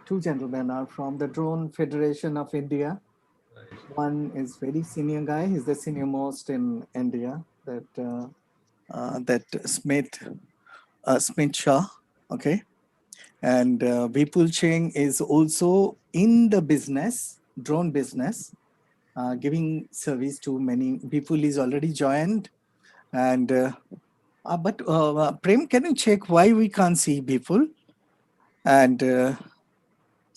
Two gentlemen are from the Drone Federation of India. One is very senior guy. He's the senior most in India. That Smith Shah. Okay, and Vipul Cheng is also in the business, drone business, giving service to many people. Is already joined, and Prem, can you check why we can't see people? And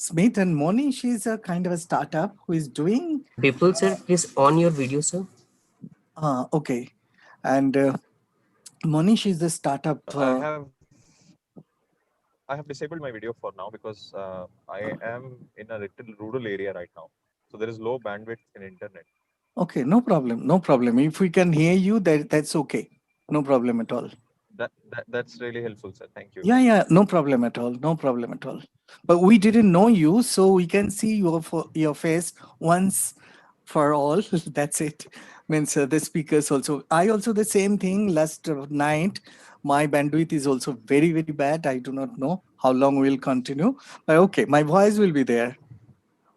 Smith and Moni, she's a kind of a startup who is doing. Bipul sir, please on your video, sir. Okay. And Monish is the startup. I have disabled my video for now because I am in a little rural area right now. So there is low bandwidth in internet. Okay, no problem. No problem. If we can hear you, that's okay. No problem at all. That's really helpful, sir. Thank you. Yeah, no problem at all. No problem at all. But we didn't know you, so we can see your face once for all. That's it. Means the speakers also. I also the same thing last night. My bandwidth is also very, very bad. I do not know how long we'll continue. But okay, my voice will be there.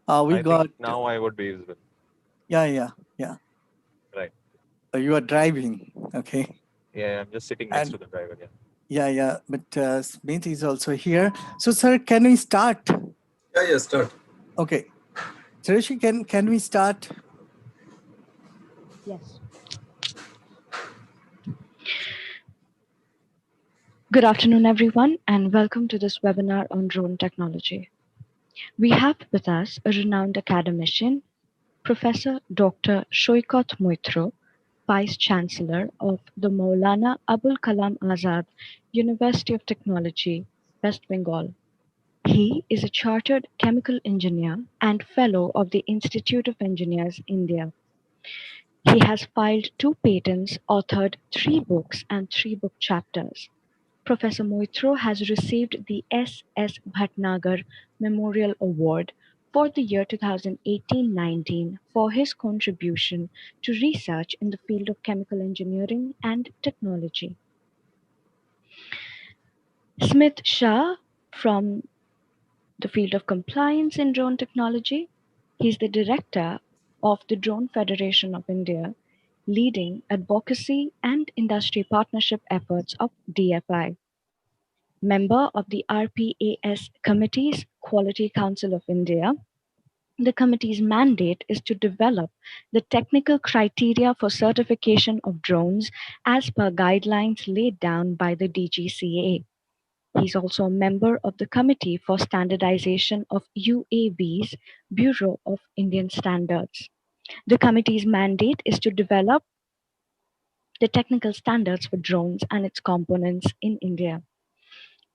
We I got. think now I would be visible. Yeah. Right. You are driving. Okay. Yeah, I'm just sitting next to the driver. Yeah. But Smith is also here. So, sir, can we start? Yeah, start. Okay. Sureshi, can we start? Yes. Good afternoon, everyone, and welcome to this webinar on drone technology. We have with us a renowned academician, Professor Dr. Shoykot Moitro, Vice Chancellor of the Maulana Abul Kalam Azad University of Technology, West Bengal. He is a chartered chemical engineer and fellow of the Institute of Engineers, India. He has filed 2 patents, authored 3 books and 3 book chapters. Professor Moitro has received the S.S. Bhatnagar Memorial Award for the year 2018-19 for his contribution to research in the field of chemical engineering and technology. Smith Shah from the field of compliance in drone technology. He's the director of the Drone Federation of India, leading advocacy and industry partnership efforts of DFI. Member of the RPAS Committee's Quality Council of India. The committee's mandate is to develop the technical criteria for certification of drones as per guidelines laid down by the DGCA. He's also a member of the Committee for Standardization of UAVs, Bureau of Indian Standards. The committee's mandate is to develop the technical standards for drones and its components in India.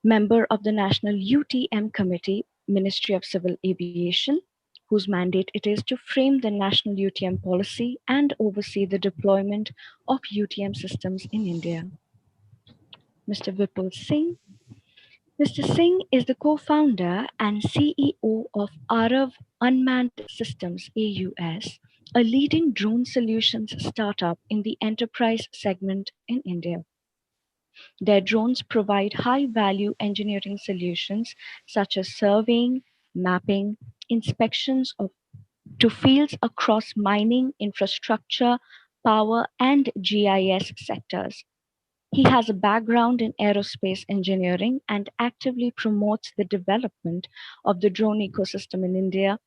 Member of the National UTM Committee, Ministry of Civil Aviation, whose mandate it is to frame the national UTM policy and oversee the deployment of UTM systems in India. Mr. Vipul Singh. Mr. Singh is the co-founder and CEO of Arav Unmanned Systems AUS, a leading drone solutions startup in the enterprise segment in India. Their drones provide high-value engineering solutions such as surveying, mapping, inspections to fields across mining, infrastructure, power, and GIS sectors. He has a background in aerospace engineering and actively promotes the development of the drone ecosystem in India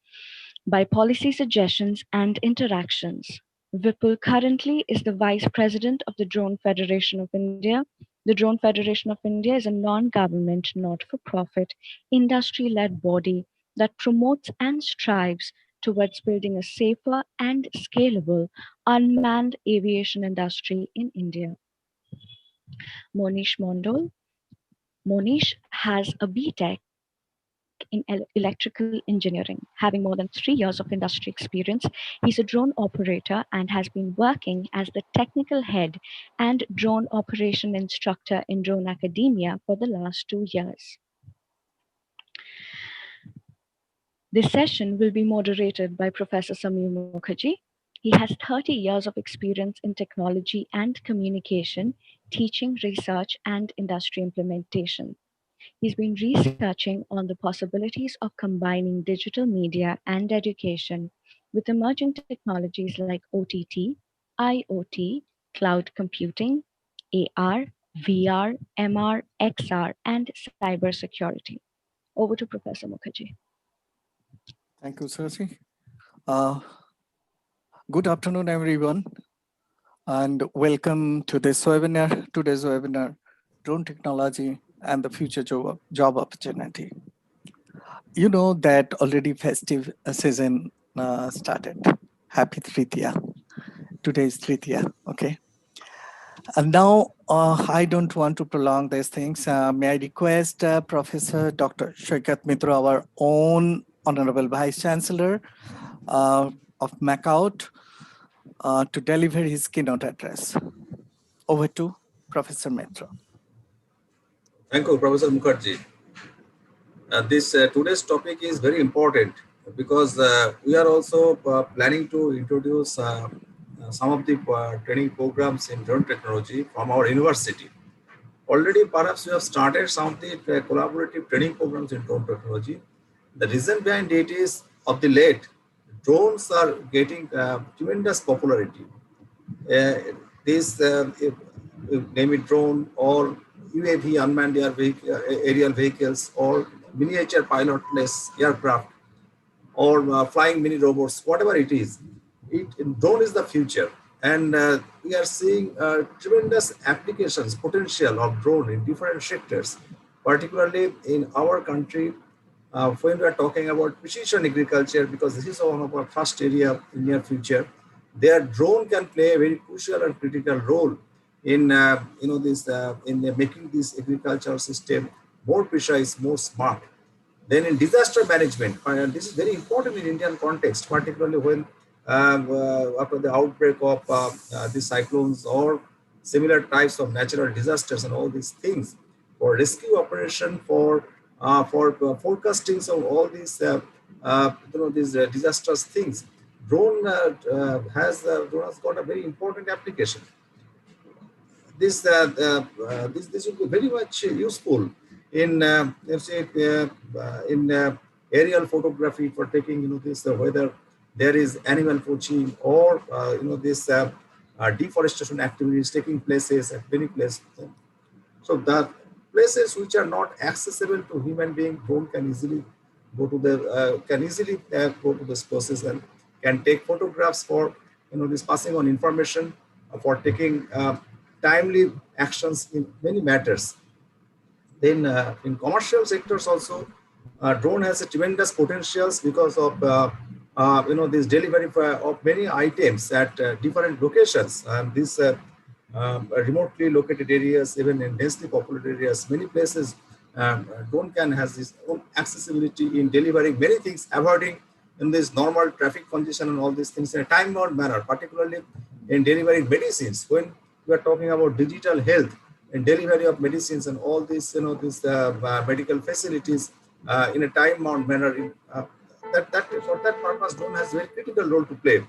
by policy suggestions and interactions. Vipul currently is the Vice President of the Drone Federation of India. The Drone Federation of India is a non-government, not-for-profit, industry-led body that promotes and strives towards building a safer and scalable unmanned aviation industry in India. Monish Mondol. Monish has a BTech in electrical engineering. Having more than 3 years of industry experience, he's a drone operator and has been working as the technical head and drone operation instructor in Drone Academia for the last 2 years. This session will be moderated by Professor Samir Mukherjee. He has 30 years of experience in technology and communication, teaching, research, and industry implementation. He's been researching on the possibilities of combining digital media and education with emerging technologies like OTT, IoT, cloud computing, AR, VR, MR, XR, and cybersecurity. Over to Professor Mukherjee. Thank you, Sarsi. Uh, Good afternoon, everyone, and welcome to this webinar. Today's webinar, Drone Technology and the Future Job Opportunity. You know that already festive season started. Happy Tritiya. Today is Tritiya, okay? And now I don't want to prolong these things. May I request Professor Dr. Shaukat Mitra, our own Honorable Vice Chancellor of MAKAUT, to deliver his keynote address. Over to Professor Mitra. Thank you, Professor Mukherjee. This today's topic is very important because we are also planning to introduce some of the training programs in drone technology from our university. Already, perhaps we have started some of the collaborative training programs in drone technology. The reason behind it is of the late, drones are getting tremendous popularity. This name it drone or UAV, unmanned aerial vehicles, or miniature pilotless aircraft, or flying mini robots, whatever it is. Drone is the future, and we are seeing tremendous applications, potential of drone in different sectors, particularly in our country. When we are talking about precision agriculture, because this is one of our first area in near future, their drone can play a very crucial and critical role in in making this agricultural system more precise, more smart. Then in disaster management, this is very important in Indian context, particularly when after the outbreak of these cyclones or similar types of natural disasters and all these things, for rescue operation, for forecasting of all these these disastrous things, drone has got a very important application. This will be very much useful in let's say in aerial photography for taking this whether there is animal poaching or this deforestation activities taking places at many places. So the places which are not accessible to human being, drone can easily go to the go to this process and can take photographs for this passing on information, for taking timely actions in many matters. Then in commercial sectors also, drone has a tremendous potentials because of this delivery of many items at different locations. These remotely located areas, even in densely populated areas, many places, drone can has this own accessibility in delivering many things, avoiding in this normal traffic congestion and all these things in a time-bound manner, particularly in delivering medicines. When we are talking about digital health and delivery of medicines and all these, these medical facilities in a time-bound manner, for that purpose, drone has a very critical role to play.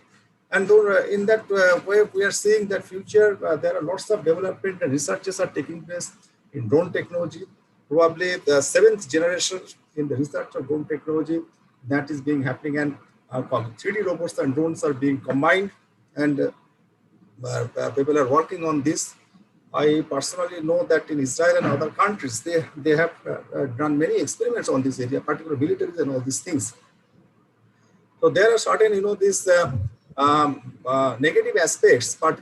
And in that way, we are seeing that future, there are lots of development and researches are taking place in drone technology. Probably the 7th generation in the research of drone technology that is being happening, and 3D robots and drones are being combined, and people are working on this. I personally know that in Israel and other countries, they have done many experiments on this area, particularly militaries and all these things. So there are certain, these negative aspects, but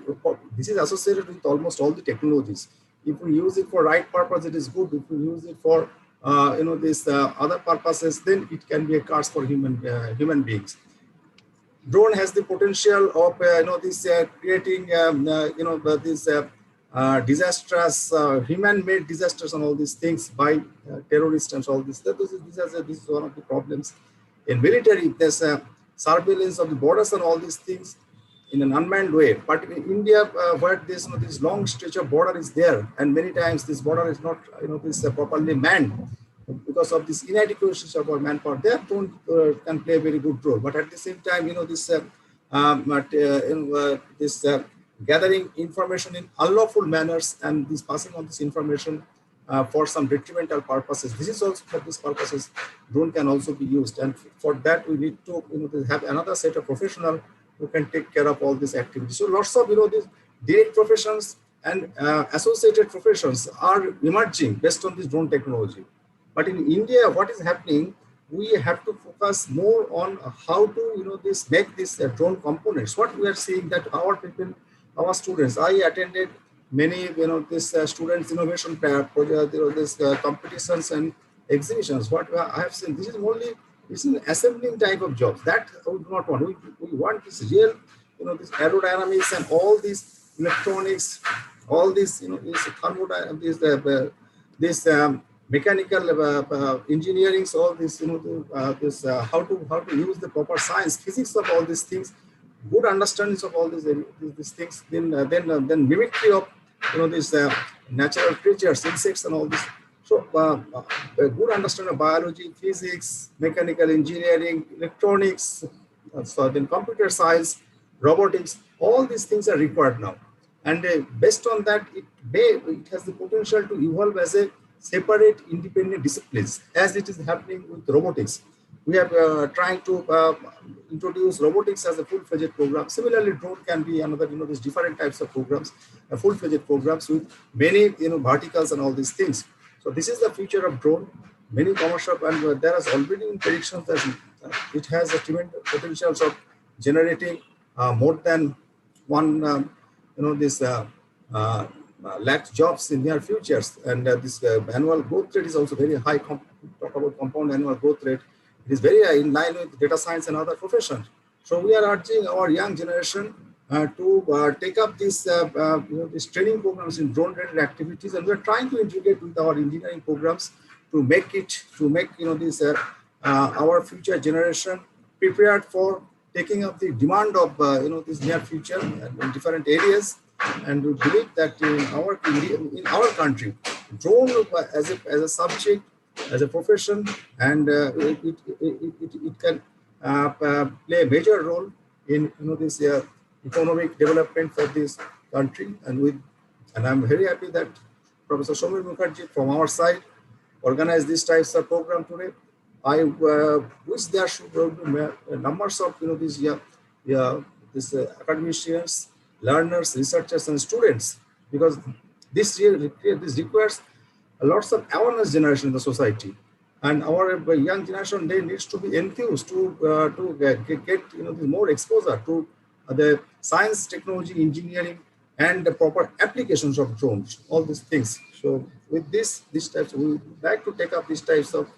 this is associated with almost all the technologies. If we use it for right purpose, it is good. If we use it for, these other purposes, then it can be a curse for human beings. Drone has the potential of, this creating, these disastrous, human-made disasters and all these things by terrorists and all this. This is one of the problems. In military, there's surveillance of the borders and all these things in an unmanned way. But in India, where this long stretch of border is there, and many times this border is not properly manned because of this inadequacy of our manpower, their drone can play a very good role. But at the same time, gathering information in unlawful manners and this passing on this information for some detrimental purposes. This is also for these purposes, drone can also be used. And for that, we need to have another set of professional who can take care of all these activities. So lots of these direct professions and associated professions are emerging based on this drone technology. But in India, what is happening? We have to focus more on how to make these drone components. What we are seeing that our people, our students. I attended many this students innovation project, this competitions and exhibitions. What I have seen, this is only it's an assembling type of jobs that we do not want. We want this real this aerodynamics and all these electronics, all these this thermodynamics, this mechanical engineering, so all this this how to use the proper science, physics of all these things, good understanding of all these things, then mimicry of these natural creatures, insects, and all this. So a good understanding of biology, physics, mechanical engineering, electronics, so then computer science, robotics, all these things are required now. And based on that, it has the potential to evolve as a separate independent disciplines, as it is happening with robotics. We are trying to introduce robotics as a full-fledged program. Similarly, drone can be another, these different types of programs, full-fledged programs with many, verticals and all these things. So this is the future of drone. Many commercial, and there has already been predictions that it has a tremendous potential of generating more than one, this lakh jobs in near futures. And this annual growth rate is also very high. Talk about compound annual growth rate. It is very in line with data science and other professions. So we are urging our young generation to take up these these training programs in drone-related activities, and we are trying to integrate with our engineering programs to make this our future generation prepared for taking up the demand of this near future in different areas. And we believe that in our country, drone as a subject, as a profession, and it can play a major role in this economic development for this country. And I'm very happy that Professor Somir Mukherjee from our side organized these types of program today. I wish there should be numbers of these academicians, learners, researchers, and students, because this requires lots of awareness generation in the society, and our young generation, they needs to be enthused to get more exposure to the science, technology, engineering, and the proper applications of drones, all these things. So with these types, we would like to take up these types of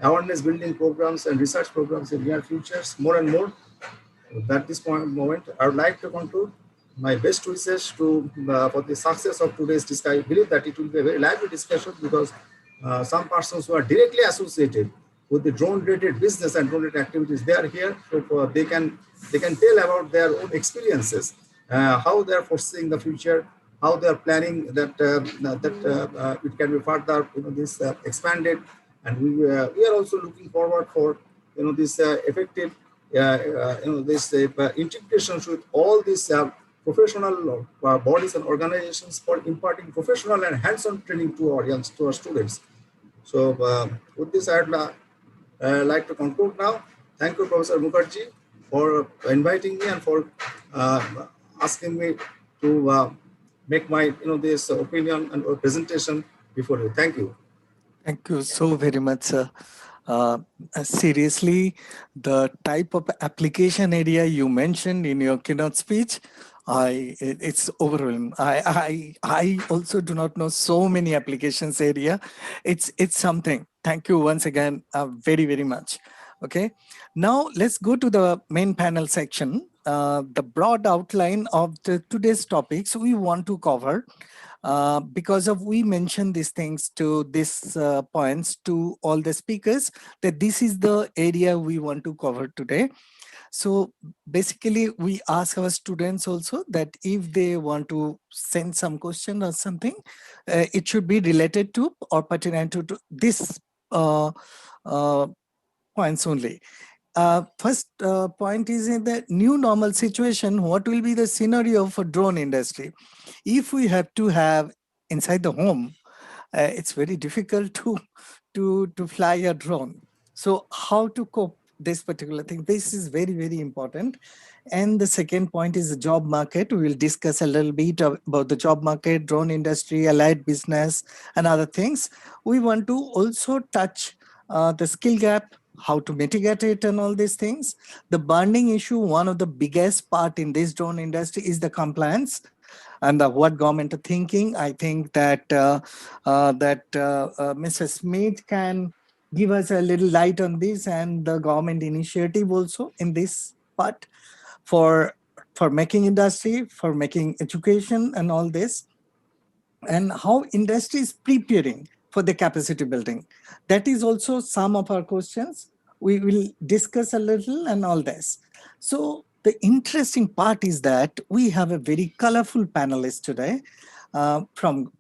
awareness building programs and research programs in near futures more and more. At this moment, I would like to conclude my best wishes to for the success of today's discussion. I believe that it will be a very lively discussion, because some persons who are directly associated with the drone-related business and drone-related activities, they are here, so they can tell about their own experiences, how they are foreseeing the future, how they are planning that it can be further this expanded, and we are also looking forward for this effective this integrations with all these professional bodies and organizations for imparting professional and hands-on training to our students. So with this, I'd like to conclude now. Thank you, Professor Mukherjee, for inviting me and for asking me to make my this opinion and presentation before you. Thank you. Thank you so very much, sir. Seriously, the type of application area you mentioned in your keynote speech, it's overwhelming. I also do not know so many applications area. It's something. Thank you once again, very, very much. Okay, now let's go to the main panel section. The broad outline of today's topics we want to cover. Because of we mentioned these things to these points to all the speakers, that this is the area we want to cover today. So basically we ask our students also that if they want to send some question or something, it should be related to or pertinent to this points only. First point is, in the new normal situation, what will be the scenario for drone industry? If we have to have inside the home it's very difficult to fly a drone. So how to cope this particular thing? This is very, very important. And the second point is the job market. We will discuss a little bit about the job market, drone industry, allied business, and other things. We want to also touch the skill gap, how to mitigate it, and all these things. The burning issue, one of the biggest part in this drone industry is the compliance and what government are thinking. I think that Mr. Smith can give us a little light on this and the government initiative also in this part for making industry, for making education and all this, and how industry is preparing for the capacity building. That is also some of our questions. We will discuss a little and all this. So the interesting part is that we have a very colorful panelist today from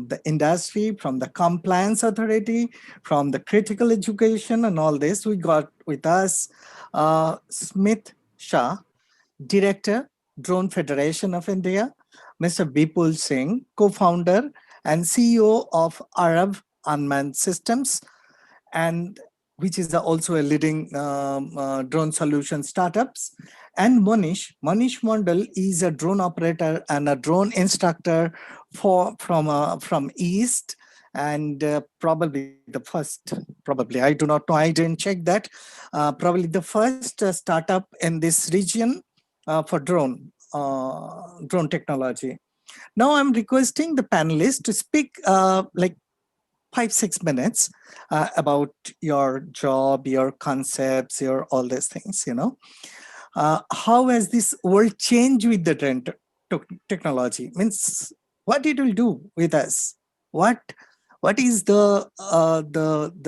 the industry, from the compliance authority, from the critical education and all this. We got with us Smith Shah, Director, Drone Federation of India, Mr. Bipul Singh, co-founder and CEO of Arab Unmanned Systems, and which is also a leading drone solution startups. And Manish Mondal is a drone operator and a drone instructor from East, and probably the first, probably, I do not know, I didn't check that, probably the first startup in this region for drone technology. Now I'm requesting the panelists to speak like 5-6 minutes about your job, your concepts, your all these things. How has this world changed with the technology? Means what it will do with us? What is the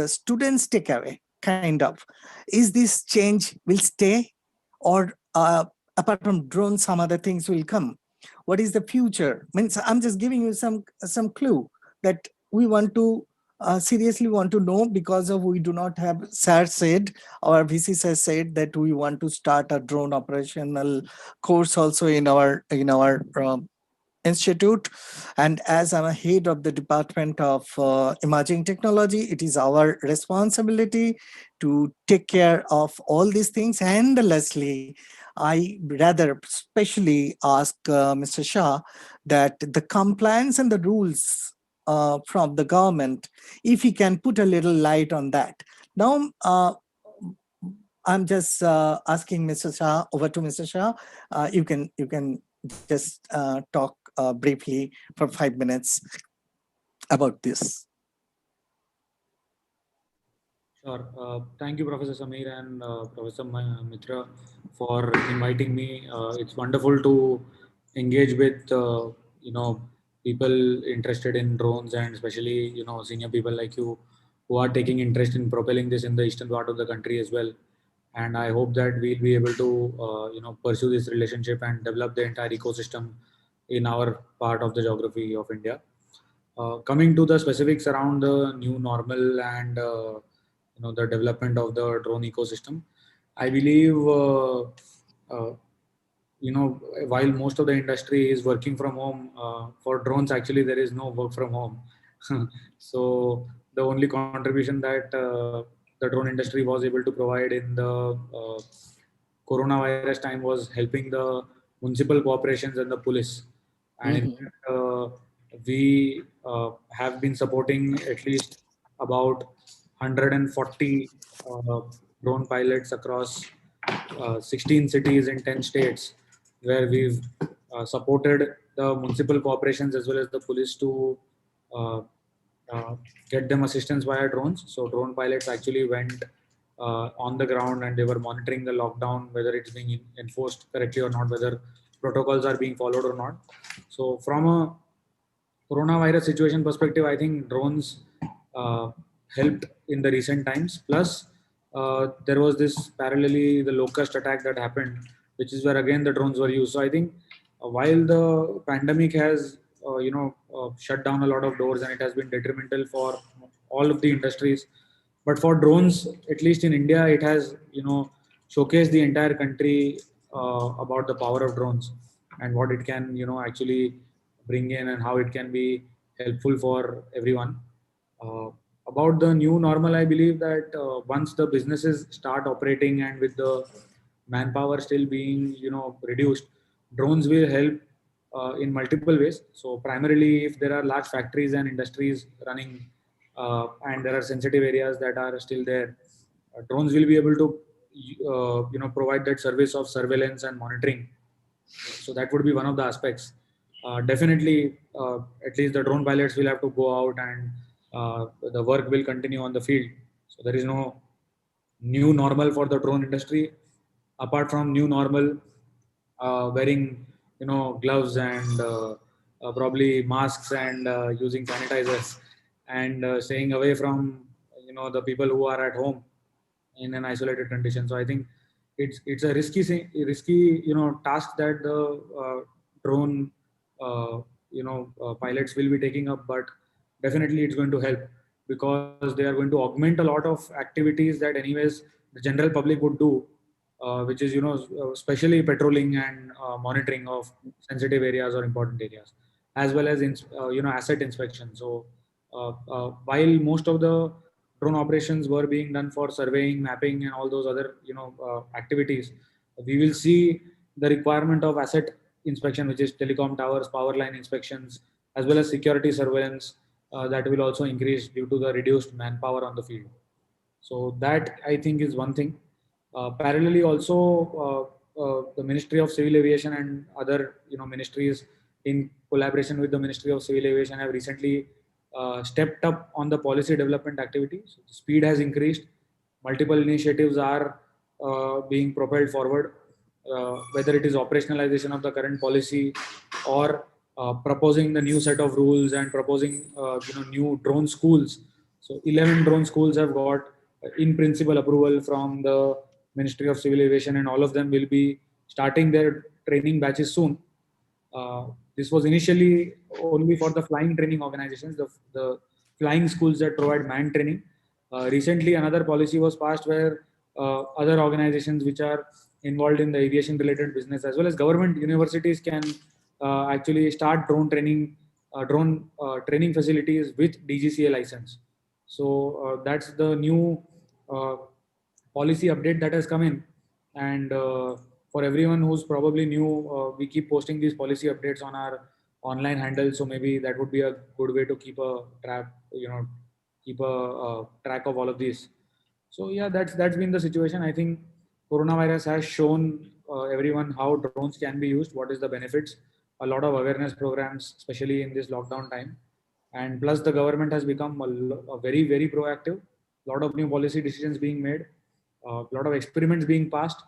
students takeaway kind of? Is this change will stay, or apart from drones, some other things will come? What is the future? Means I'm just giving you some clue that we want to seriously want to know, because of we do not have. Sir said, our VC has said that we want to start a drone operational course also in our institute. And as I'm a head of the Department of Emerging Technology, it is our responsibility to take care of all these things. And Leslie, I rather specially ask Mr. Shah that the compliance and the rules from the government, if he can put a little light on that. Now, I'm just asking Mr. Shah, over to Mr. Shah. You can just talk briefly for 5 minutes about this. Sure. Thank you, Professor Samir and Professor Mitra, for inviting me. It's wonderful to engage with people interested in drones, and especially senior people like you who are taking interest in propelling this in the eastern part of the country as well. And I hope that we'll be able to pursue this relationship and develop the entire ecosystem in our part of the geography of India. Coming to the specifics around the new normal and the development of the drone ecosystem, I believe while most of the industry is working from home, for drones actually there is no work from home. So the only contribution that the drone industry was able to provide in the coronavirus time was helping the municipal corporations and the police. And in fact, we have been supporting at least about 140 drone pilots across 16 cities in 10 states, where we've supported the municipal corporations as well as the police to uh, get them assistance via drones. So drone pilots actually went on the ground and they were monitoring the lockdown, whether it's being enforced correctly or not, whether protocols are being followed or not. So from a coronavirus situation perspective, I think drones helped in the recent times. Plus, there was this parallelly the locust attack that happened, which is where again the drones were used. So I think while the pandemic has shut down a lot of doors and it has been detrimental for all of the industries, but for drones, at least in India, it has showcased the entire country about the power of drones and what it can actually bring in and how it can be helpful for everyone. Uh, about the new normal, I believe that once the businesses start operating and with the manpower still being reduced, drones will help in multiple ways. So primarily, if there are large factories and industries running, and there are sensitive areas that are still there, drones will be able to provide that service of surveillance and monitoring. So that would be one of the aspects. Definitely, at least the drone pilots will have to go out, and the work will continue on the field. So there is no new normal for the drone industry apart from new normal, wearing gloves and probably masks and using sanitizers, and staying away from the people who are at home in an isolated condition. So I think it's a risky task that the drone pilots will be taking up, but definitely it's going to help because they are going to augment a lot of activities that anyways the general public would do, which is especially patrolling and monitoring of sensitive areas or important areas, as well as asset inspection. So while most of the drone operations were being done for surveying, mapping, and all those other activities, we will see the requirement of asset inspection, which is telecom towers, power line inspections, as well as security surveillance. That will also increase due to the reduced manpower on the field. So that I think is one thing. Parallelly, also the Ministry of Civil Aviation and other ministries in collaboration with the Ministry of Civil Aviation have recently stepped up on the policy development activities. The speed has increased. Multiple initiatives are being propelled forward, whether it is operationalization of the current policy or proposing the new set of rules and proposing new drone schools. So 11 drone schools have got in principle approval from the Ministry of Civil Aviation, and all of them will be starting their training batches soon. This was initially only for the flying training organizations, the flying schools that provide manned training. Recently, another policy was passed where other organizations which are involved in the aviation related business, as well as government universities, can actually start drone training facilities with DGCA license. So that's the new uh, policy update that has come in. And for everyone who's probably new, we keep posting these policy updates on our online handle. So maybe that would be a good way to keep a keep a track of all of these. So yeah, that's been the situation. I think coronavirus has shown everyone how drones can be used, what is the benefits, a lot of awareness programs, especially in this lockdown time. And plus, the government has become a very proactive. A lot of new policy decisions being made, a lot of experiments being passed,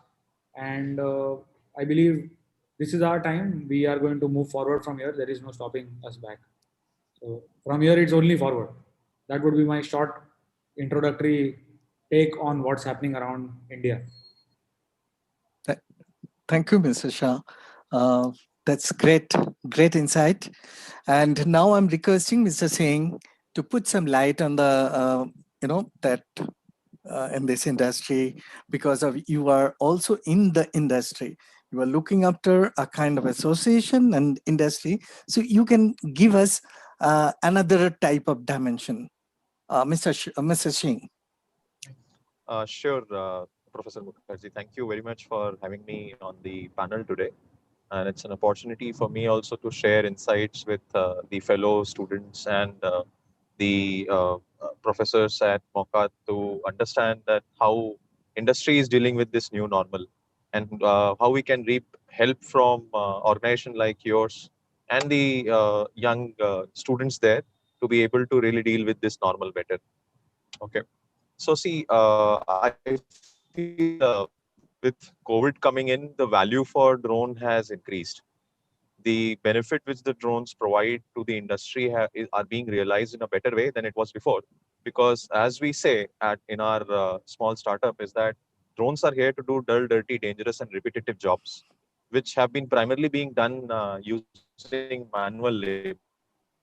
and I believe this is our time. We are going to move forward from here. There is no stopping us back. So from here, it's only forward. That would be my short introductory take on what's happening around India. Thank you, Mr. Shah. That's great insight. And now I'm requesting Mr. Singh to put some light on the, that in this industry, because of you are also in the industry. You are looking after a kind of association and industry. So you can give us another type of dimension. Mr. Singh. Sure, Professor Mukherjee. Thank you very much for having me on the panel today. And it's an opportunity for me also to share insights with the fellow students and the professors at MAKAUT to understand that how industry is dealing with this new normal, and how we can reap help from organization like yours and the young students there to be able to really deal with this normal better. Okay. So see, I feel with COVID coming in, the value for drone has increased. The benefit which the drones provide to the industry are being realized in a better way than it was before. Because as we say in our small startup, is that drones are here to do dull, dirty, dangerous, and repetitive jobs, which have been primarily being done using manual labor.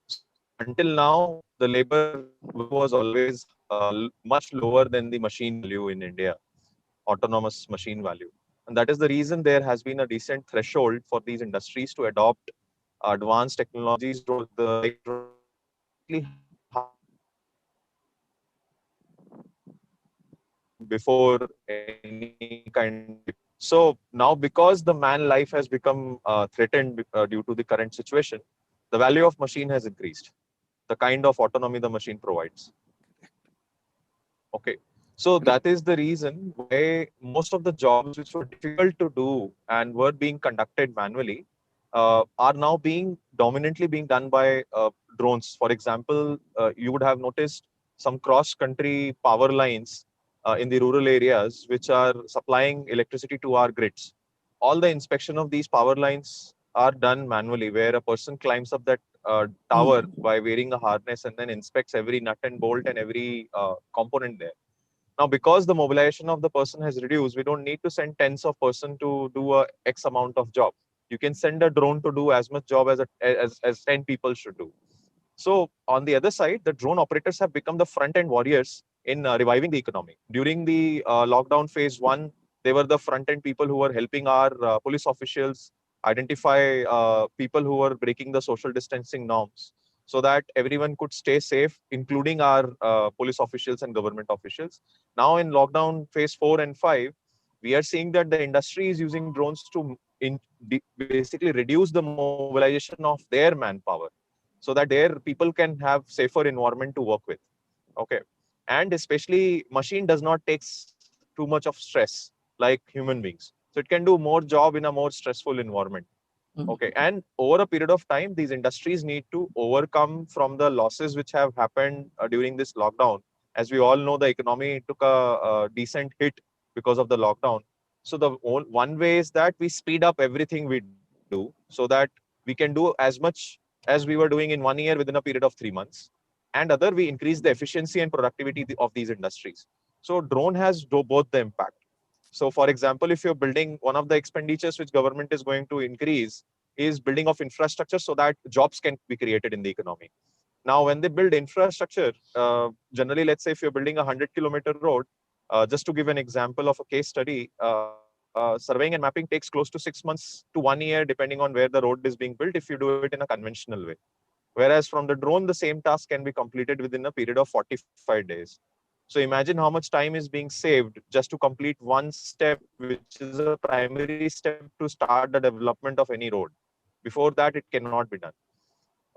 So until now, the labor value was always much lower than the machine value in India, autonomous machine value. And that is the reason there has been a decent threshold for these industries to adopt advanced technologies, like drones, which are slightly higher than the machine value. before any kind of chip. So now, because the man life has become threatened due to the current situation, the value of machine has increased. The kind of autonomy the machine provides. Okay. So that is the reason why most of the jobs which were difficult to do and were being conducted manually are now being dominantly being done by drones. For example, you would have noticed some cross-country power lines in the rural areas which are supplying electricity to our grids. All the inspection of these power lines are done manually, where a person climbs up that tower by wearing a harness and then inspects every nut and bolt and every component there. Now, because the mobilization of the person has reduced, we don't need to send tens of person to do a X amount of job. You can send a drone to do as much job as 10 people should do. So on the other side, the drone operators have become the front end warriors in reviving the economy. During the lockdown phase one, they were the front end people who were helping our police officials identify people who were breaking the social distancing norms so that everyone could stay safe, including our police officials and government officials. Now in lockdown phase 4 and 5, we are seeing that the industry is using drones to basically reduce the mobilization of their manpower so that their people can have safer environment to work with. Okay. And especially machine does not take too much of stress like human beings. So it can do more job in a more stressful environment. Okay. And over a period of time, these industries need to overcome from the losses which have happened during this lockdown. As we all know, the economy took a decent hit because of the lockdown. So the one way is that we speed up everything we do so that we can do as much as we were doing in 1 year within a period of 3 months. And other, we increase the efficiency and productivity of these industries. So drone has both the impact. So for example, if you're building, one of the expenditures which government is going to increase is building of infrastructure so that jobs can be created in the economy. Now, when they build infrastructure, generally, let's say if you're building a 100-kilometer road, just to give an example of a case study, surveying and mapping takes close to 6 months to 1 year, depending on where the road is being built, if you do it in a conventional way. Whereas from the drone, the same task can be completed within a period of 45 days. So imagine how much time is being saved just to complete one step, which is a primary step to start the development of any road. Before that, it cannot be done.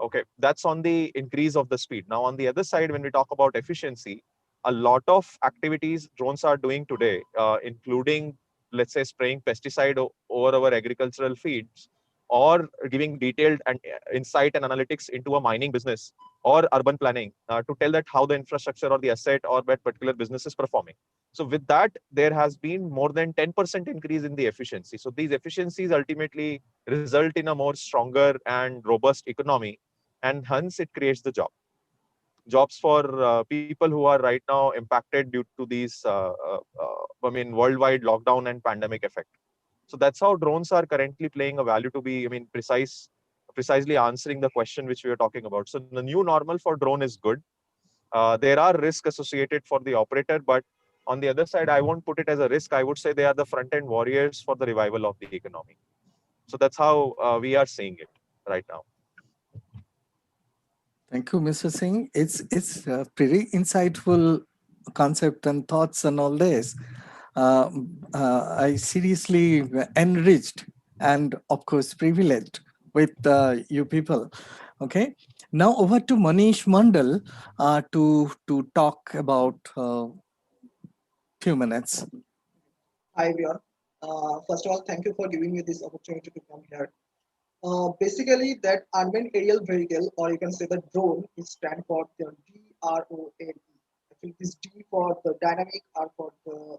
Okay, that's on the increase of the speed. Now, on the other side, when we talk about efficiency, a lot of activities drones are doing today, including, let's say, spraying pesticide over our agricultural fields, or giving detailed and insight and analytics into a mining business or urban planning to tell that how the infrastructure or the asset or that particular business is performing. So with that, there has been more than 10% increase in the efficiency. So these efficiencies ultimately result in a more stronger and robust economy, and hence it creates the jobs for people who are right now impacted due to these worldwide lockdown and pandemic effect. So that's how drones are currently playing a value to be, precisely answering the question which we are talking about. So the new normal for drone is good. There are risks associated for the operator, but on the other side, I won't put it as a risk. I would say they are the front end warriors for the revival of the economy. So that's how we are seeing it right now. Thank you, Mr. Singh. It's a pretty insightful concept and thoughts and all this. I seriously enriched and, of course, privileged with you people. Okay. Now over to Manish Mandal to talk about few minutes. Hi everyone. First of all, thank you for giving me this opportunity to come here. Basically, that unmanned aerial vehicle, or you can say the drone, is stand for the DRONE. Actually, this D for the dynamic, R for the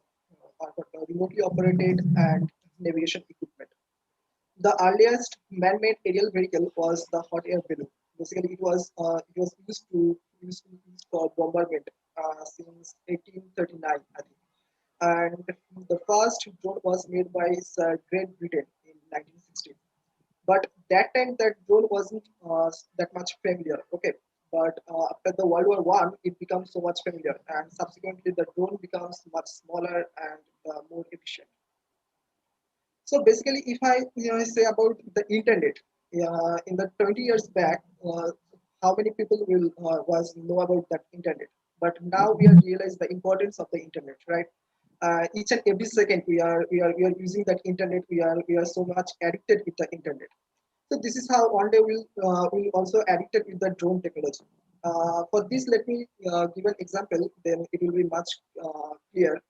remotely operated and navigation equipment. The earliest man-made aerial vehicle was the hot air balloon. Basically, it was used for bombardment since 1839, I think. And the first drone was made by Great Britain in 1916. But that time that drone wasn't that much familiar. Okay, but after the World War I, it becomes so much familiar, and subsequently the drone becomes much smaller and more efficient. So basically, if I say about the internet, in the 20 years back, how many people will was know about that internet? But now we have realized the importance of the internet, right? Each and every second we are using that internet. We are so much addicted with the internet. So this is how one day we'll also addicted with the drone technology. For this, let me give an example. Then it will be much clear.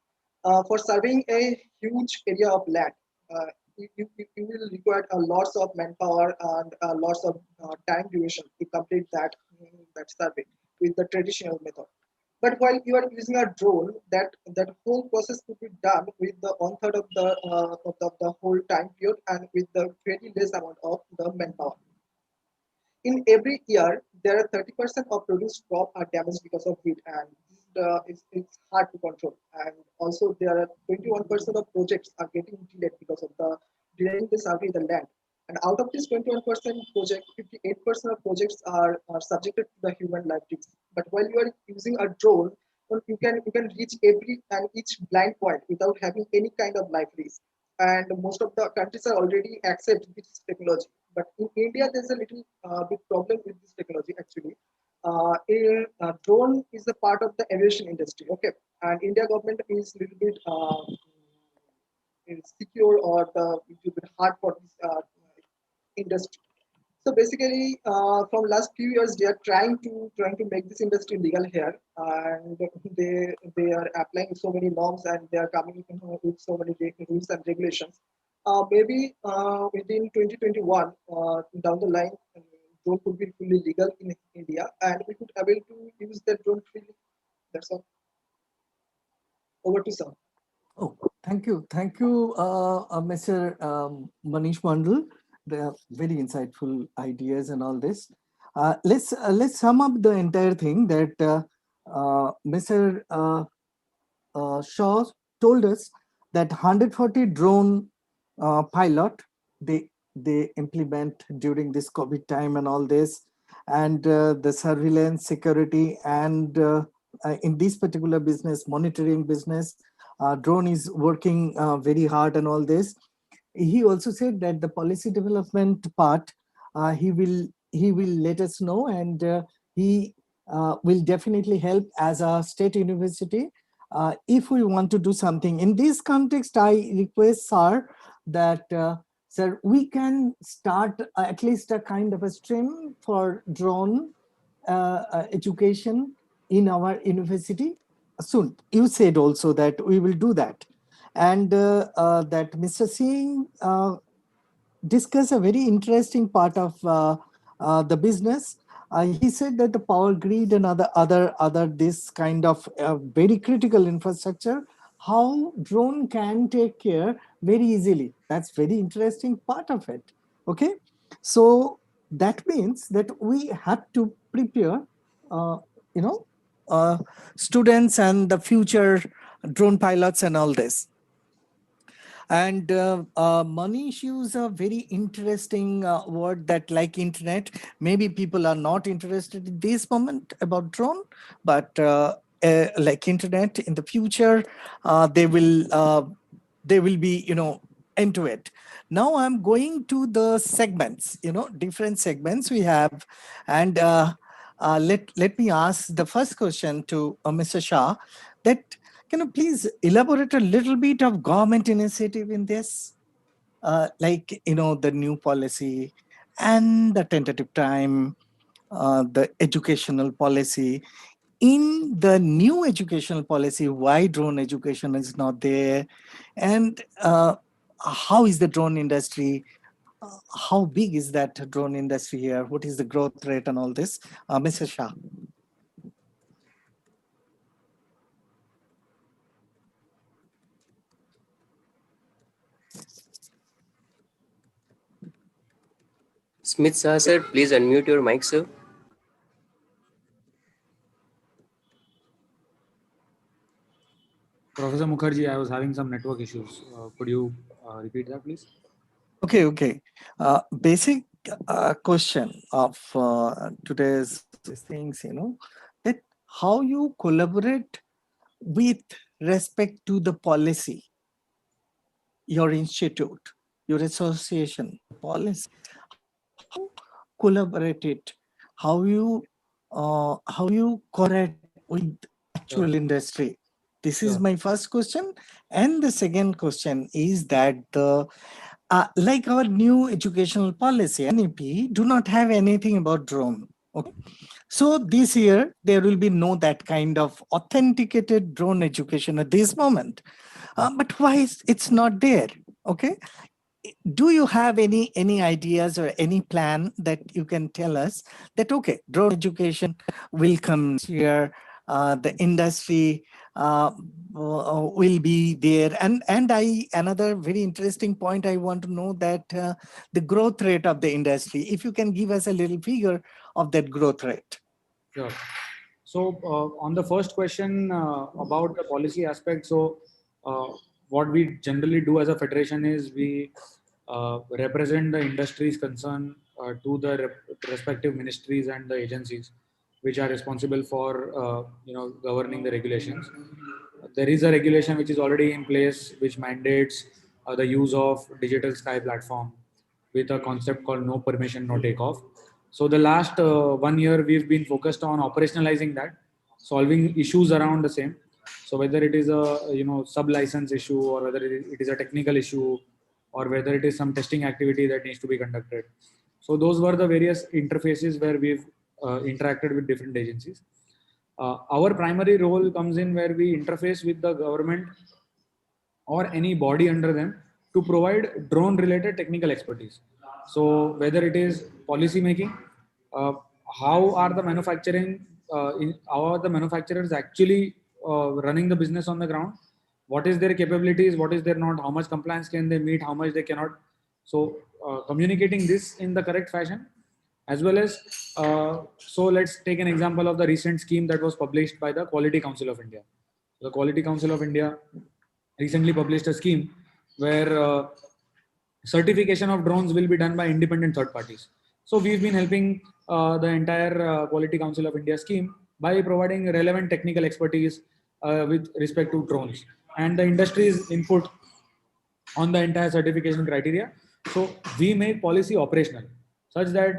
For surveying a huge area of land, uh, you will require lots of manpower and lots of time duration to complete that survey with the traditional method. But while you are using a drone, that whole process could be done with the one third of the whole time period and with the very less amount of the manpower. In every year, there are 30% of produced crop are damaged because of heat, and it's hard to control. And also, there are 21% of projects are getting delayed because of the delaying the survey the land. And out of this 21% project, 58% of projects are subjected to the human life risks. But while you are using a drone, well, you can reach every and each blind point without having any kind of life risk. And most of the countries are already accept this technology. But in India, there's a little big problem with this technology actually. Drone is a part of the aviation industry, okay, and India government is little bit secure or the little bit hard for this industry. So basically, from last few years, they are trying to make this industry legal here, and they are applying so many norms and they are coming with so many rules and regulations. Maybe within 2021, down the line, drone could be fully legal in India, and we could able to use that drone freely. That's all. Over to Sam. Oh, thank you, Mr. Manish Mandal. They are very insightful ideas and all this. Let's sum up the entire thing that Mr. Shaw told us that 140 drone pilot they implement during this COVID time and all this, and the surveillance, security, and in this particular business, monitoring business, drone is working very hard and all this. He also said that the policy development part, he will let us know, and he will definitely help as a state university if we want to do something in this context. I request sir that sir, we can start at least a kind of a stream for drone education in our university soon. You said also that we will do that, and that Mr. Singh discuss a very interesting part of the business. He said that the power grid and other this kind of very critical infrastructure, how drone can take care very easily. That's very interesting part of it. Okay, so that means that we have to prepare, uh, you know, students and the future drone pilots and all this. And money issues are very interesting word that like internet. Maybe people are not interested in this moment about drone, but like internet in the future, they will be into it. Now I'm going to the segments, different segments we have, and let me ask the first question to Mr. Shah, that can you please elaborate a little bit of government initiative in this? Like, the new policy and the tentative time, the educational policy. In the new educational policy, why drone education is not there? And how is the drone industry? How big is that drone industry here? What is the growth rate and all this? Mr. Shah. Smith sir, please unmute your mic, sir. Professor Mukherjee, I was having some network issues. Could you repeat that, please? Okay. Basic question of today's things, that how you collaborate with respect to the policy, your institute, your association policy, how collaborate it, how you correlate with actual industry. This is my first question. And the second question is that like our new educational policy, NEP, do not have anything about drone. Okay. So this year, there will be no that kind of authenticated drone education at this moment. But why it's not there? Okay. Do you have any ideas or any plan that you can tell us that, okay, drone education will come here, the industry will be there, and another very interesting point I want to know that the growth rate of the industry, if you can give us a little figure of that growth rate. Sure. So on the first question about the policy aspect, so what we generally do as a federation is we represent the industry's concern to the respective ministries and the agencies which are responsible for governing the regulations. There is a regulation which is already in place which mandates the use of digital sky platform with a concept called no permission, no takeoff. So the last 1 year we've been focused on operationalizing that, solving issues around the same. So whether it is a sub license issue, or whether it is a technical issue, or whether it is some testing activity that needs to be conducted. So those were the various interfaces where we've interacted with different agencies. Our primary role comes in where we interface with the government or any body under them to provide drone related technical expertise. So whether it is policy making, how are the how are the manufacturers actually running the business on the ground, what is their capabilities, what is their not, how much compliance can they meet, how much they cannot. So communicating this in the correct fashion, as well as so let's take an example of the recent scheme that was published by the Quality Council of India. The Quality Council of India recently published a scheme where certification of drones will be done by independent third parties. So we've been helping the entire Quality Council of India scheme by providing relevant technical expertise with respect to drones and the industry's input on the entire certification criteria. So we make policy operational such that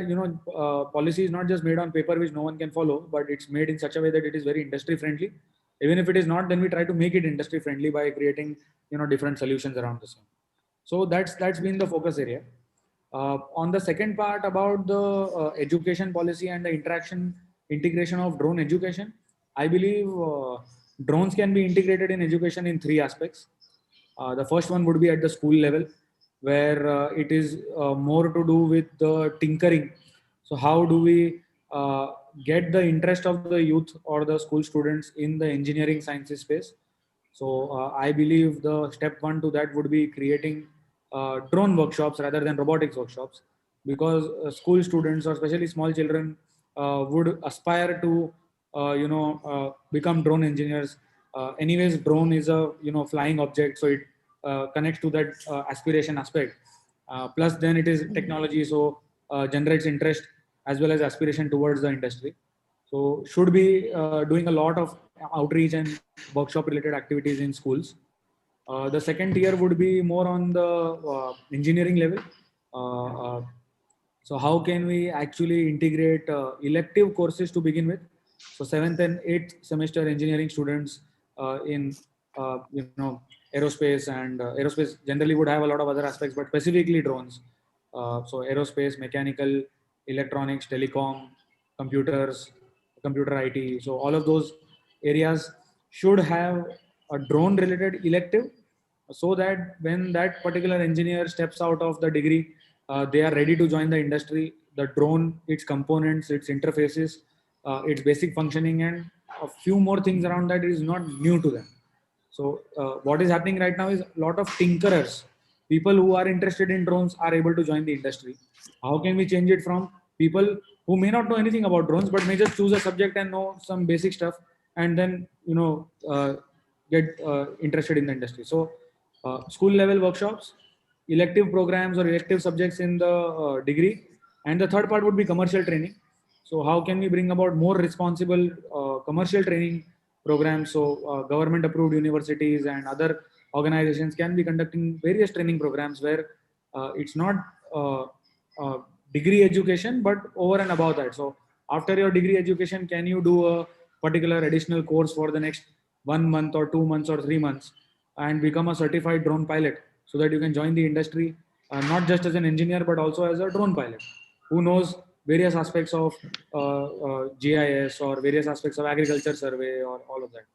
policy is not just made on paper which no one can follow, but it's made in such a way that it is very industry friendly. Even if it is not, then we try to make it industry friendly by creating different solutions around the same. So that's been the focus area. On the second part about the education policy and the integration of drone education, I believe drones can be integrated in education in 3 aspects. The first one would be at the school level, where it is more to do with the tinkering. So how do we get the interest of the youth or the school students in the engineering sciences space? So I believe the step 1 to that would be creating drone workshops rather than robotics workshops, because school students or especially small children would aspire to become drone engineers. Anyways, drone is a flying object, so it connects to that aspiration aspect. Plus then it is technology, so generates interest as well as aspiration towards the industry. So should be doing a lot of outreach and workshop related activities in schools. The second tier would be more on the engineering level. Uh, uh, so how can we actually integrate elective courses to begin with? So 7th and 8th semester engineering students in aerospace, and aerospace generally would have a lot of other aspects, but specifically drones. So aerospace, mechanical, electronics, telecom, computers, computer IT. So all of those areas should have a drone related elective, so that when that particular engineer steps out of the degree, they are ready to join the industry. The drone, its components, its interfaces, its basic functioning, and a few more things around that is not new to them. So what is happening right now is a lot of tinkerers, people who are interested in drones, are able to join the industry. How can we change it from people who may not know anything about drones but may just choose a subject and know some basic stuff, and then get interested in the industry? So school level workshops, elective programs or elective subjects in the degree, and the third part would be commercial training. So how can we bring about more responsible commercial training programs? So government approved universities and other organizations can be conducting various training programs where it's not uh, uh, degree education but over and above that. So after your degree education, can you do a particular additional course for the next 1 month or 2 months or 3 months and become a certified drone pilot, so that you can join the industry, not just as an engineer but also as a drone pilot who knows various aspects of GIS or various aspects of agriculture survey or all of that.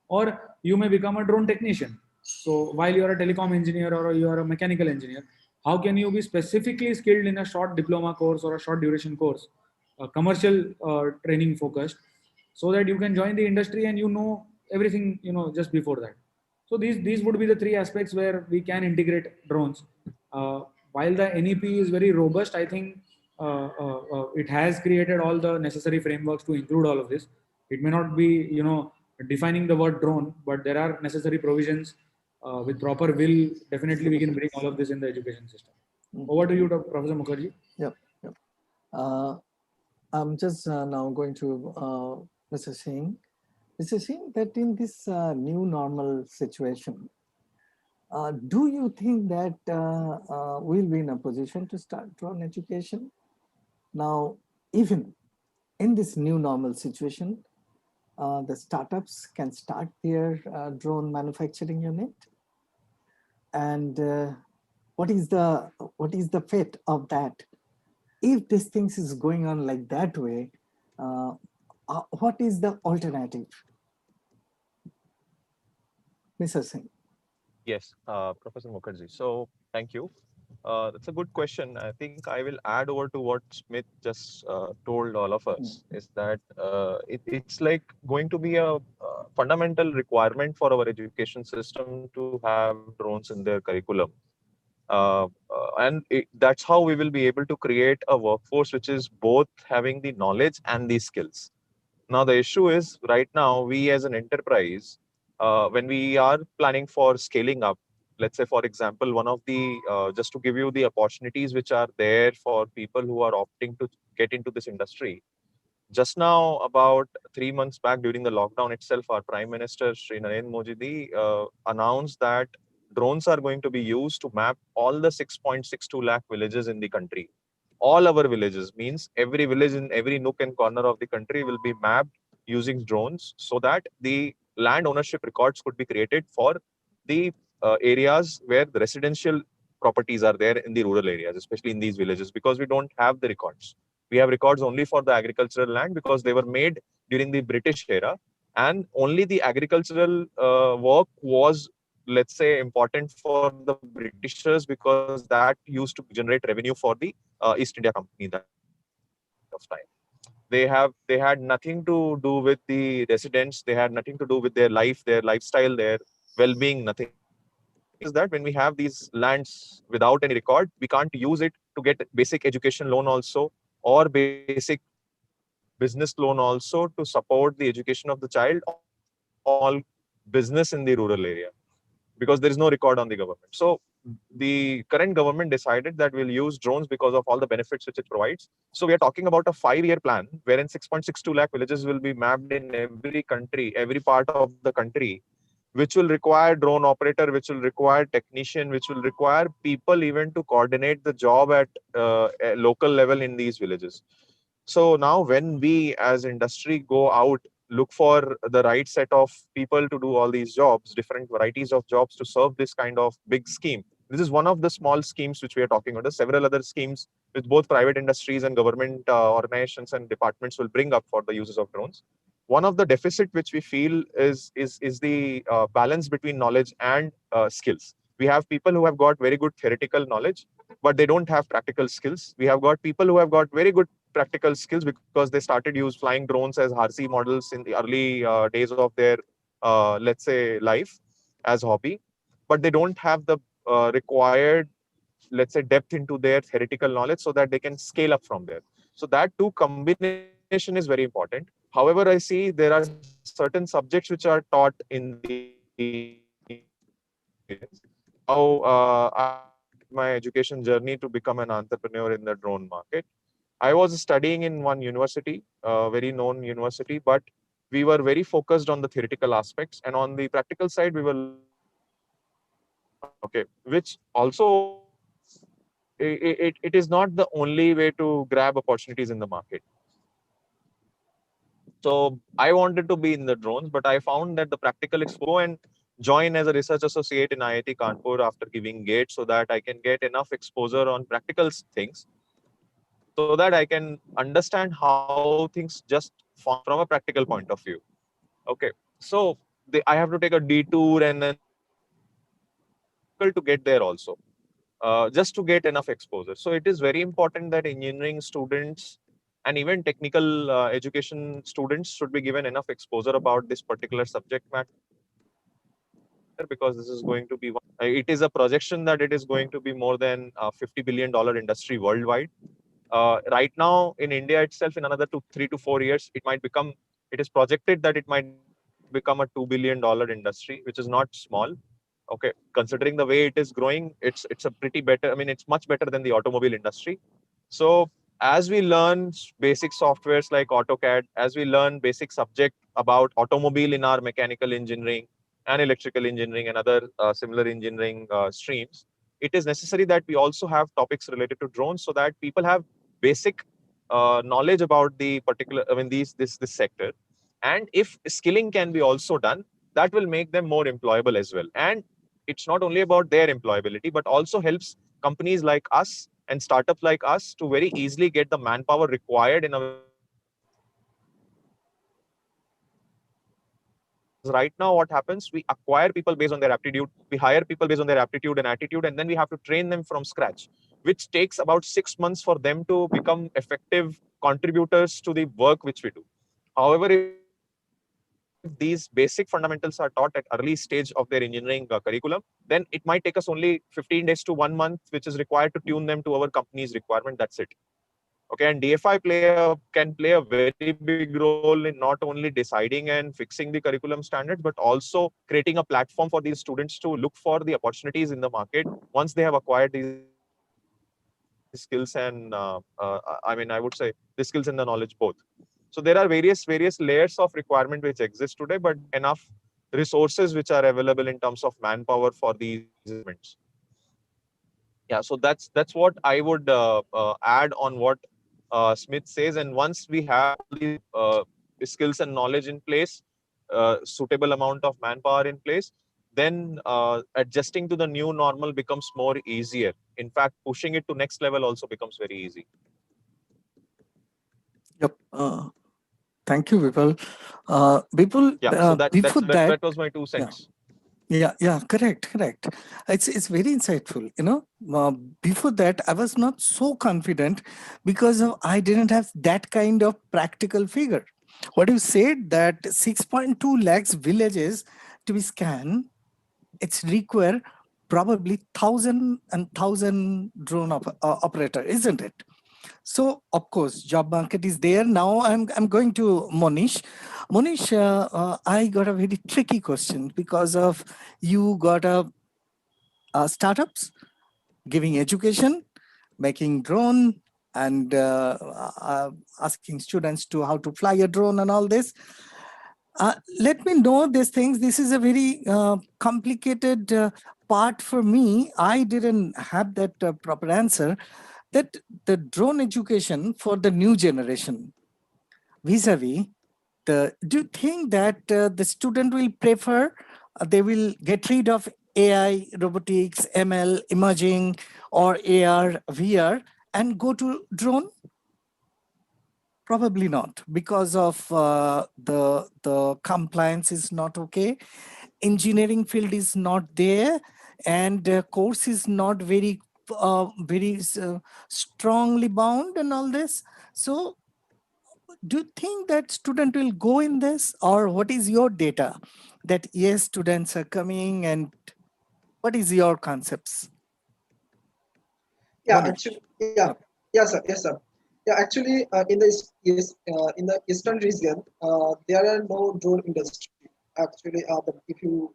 Or you may become a drone technician. So while you are a telecom engineer or you are a mechanical engineer, how can you be specifically skilled in a short diploma course or a short duration course, commercial training focused, so that you can join the industry and you know everything, just before that. So these would be the three aspects where we can integrate drones. While the NEP is very robust, I think it has created all the necessary frameworks to include all of this. It may not be, defining the word drone, but there are necessary provisions. With proper will, definitely we can bring all of this in the education system. Over to you, Professor Mukherjee. Yep. I'm just now going to Mr. Singh. Mr. Singh, that in this new normal situation, do you think that we'll be in a position to start drone education? Now, even in this new normal situation, the startups can start their drone manufacturing unit. And what is the fate of that? If this things is going on like that way, what is the alternative? Mr. Singh. Yes, Professor Mukherjee. So thank you. That's a good question. I think I will add over to what Smith just told all of us, is that it's like going to be a fundamental requirement for our education system to have drones in their curriculum. That's how we will be able to create a workforce which is both having the knowledge and the skills. Now, the issue is right now, we as an enterprise, when we are planning for scaling up, let's say, for example, one of the, just to give you the opportunities which are there for people who are opting to get into this industry. Just now, about 3 months back during the lockdown itself, our Prime Minister, Shri Narendra Modi, announced that drones are going to be used to map all the 6.62 lakh villages in the country. All our villages, means every village in every nook and corner of the country will be mapped using drones, so that the land ownership records could be created for the areas where the residential properties are there in the rural areas, especially in these villages, because we don't have the records. We have records only for the agricultural land because they were made during the British era, and only the agricultural work was, let's say, important for the Britishers because that used to generate revenue for the East India Company that of time. They had nothing to do with the residents. They had nothing to do with their life, their lifestyle, their well-being, nothing. The only thing is that when we have these lands without any record, we can't use it to get basic education loan also, or basic business loan also, to support the education of the child or small business in the rural area, because there is no record on the government. So the current government decided that we'll use drones because of all the benefits which it provides. So we are talking about a 5-year plan wherein 6.62 lakh villages will be mapped in every country, every part of the country, which will require drone operator, which will require technician, which will require people even to coordinate the job at a local level in these villages. So now when we as industry go out, look for the right set of people to do all these jobs, different varieties of jobs to serve this kind of big scheme. This is one of the small schemes which we are talking about. There's several other schemes which both private industries and government organizations and departments will bring up for the uses of drones. One of the deficit which we feel is the balance between knowledge and skills. We have people who have got very good theoretical knowledge, but they don't have practical skills. We have got people who have got very good practical skills because they started use flying drones as RC models in the early days of their, let's say, life as hobby, but they don't have the required, let's say, depth into their theoretical knowledge so that they can scale up from there. So that two combination is very important. However, I see there are certain subjects which are taught in the how I started my education journey to become an entrepreneur in the drone market. I was studying in one university, very known university, but we were very focused on the theoretical aspects, and on the practical side, we were looking for drones. Okay, which also it is not the only way to grab opportunities in the market. So I wanted to be in the drones, but I found that the practical expo and join as a research associate in IIT Kanpur after giving GATE so that I can get enough exposure on practical things so that I can understand how things just function from a practical point of view. Okay. So I have to take a detour and then to get there also, just to get enough exposure. So it is very important that engineering students and even technical education students should be given enough exposure about this particular subject matter, because this is going to be it is a projection that it is going to be more than $50 billion industry worldwide. Right now in India itself, in another 3 to 4 years, it is projected that it might become a $2 billion industry, which is not small. Okay, considering the way it is growing, it's a pretty better. I mean, it's much better than the automobile industry. So as we learn basic softwares like AutoCAD, as we learn basic subject about automobile in our mechanical engineering and electrical engineering and other similar engineering streams, it is necessary that we also have topics related to drones so that people have basic knowledge about the particular, I mean, this sector. And if skilling can be also done, that will make them more employable as well. And it's not only about their employability, but also helps companies like us and startups like us to very easily get the manpower required in a very short time. Because right now what happens, we acquire people based on their aptitude, we hire people based on their aptitude and attitude, and then we have to train them from scratch, which takes about 6 months for them to become effective contributors to the work which we do. However, if these basic fundamentals are taught at early stage of their engineering curriculum, then it might take us only 15 days to 1 month, which is required to tune them to our company's requirement. That's it. Okay, and DFI can play a very big role in not only deciding and fixing the curriculum standards, but also creating a platform for these students to look for the opportunities in the market once they have acquired these skills and I mean, I would say the skills and the knowledge both. So there are various layers of requirement which exist today, but there are not enough resources which are available in terms of manpower for these requirements. Yeah, so that's what I would add on what Smith says. And once we have all these skills and knowledge in place, suitable amount of manpower in place, then adjusting to the new normal becomes more easier. In fact, pushing it to next level also becomes very easy. Yep. Thank you, Vipul. Vipul, Yeah, so before that, that was my 2 cents. yeah, correct. It's very insightful. Before that, I was not so confident because I didn't have that kind of practical figure. What you said that 6.2 lakhs villages to be scanned, it's require probably thousand drone operator, isn't it? So of course, job market is there. Now I'm going to Monish. Monish, I got a very tricky question because of you got startups giving education, making drone, and asking students to how to fly a drone and all this. Let me know these things. This is a very complicated part for me. I didn't have that proper answer. That the drone education for the new generation, vis-a-vis, do you think that the student will prefer, they will get rid of AI, robotics, ML, imaging, or AR, VR, and go to drone? Probably not, because of the compliance is not okay. Engineering field is not there, and course is not very strongly bound and all this. So do you think that student will go in this, or what is your data that yes, students are coming, and what is your concepts? Yeah, Monish. actually, yeah, Yep. yes, sir. Yeah, actually, in the eastern region, there are no drone industry. Actually, if you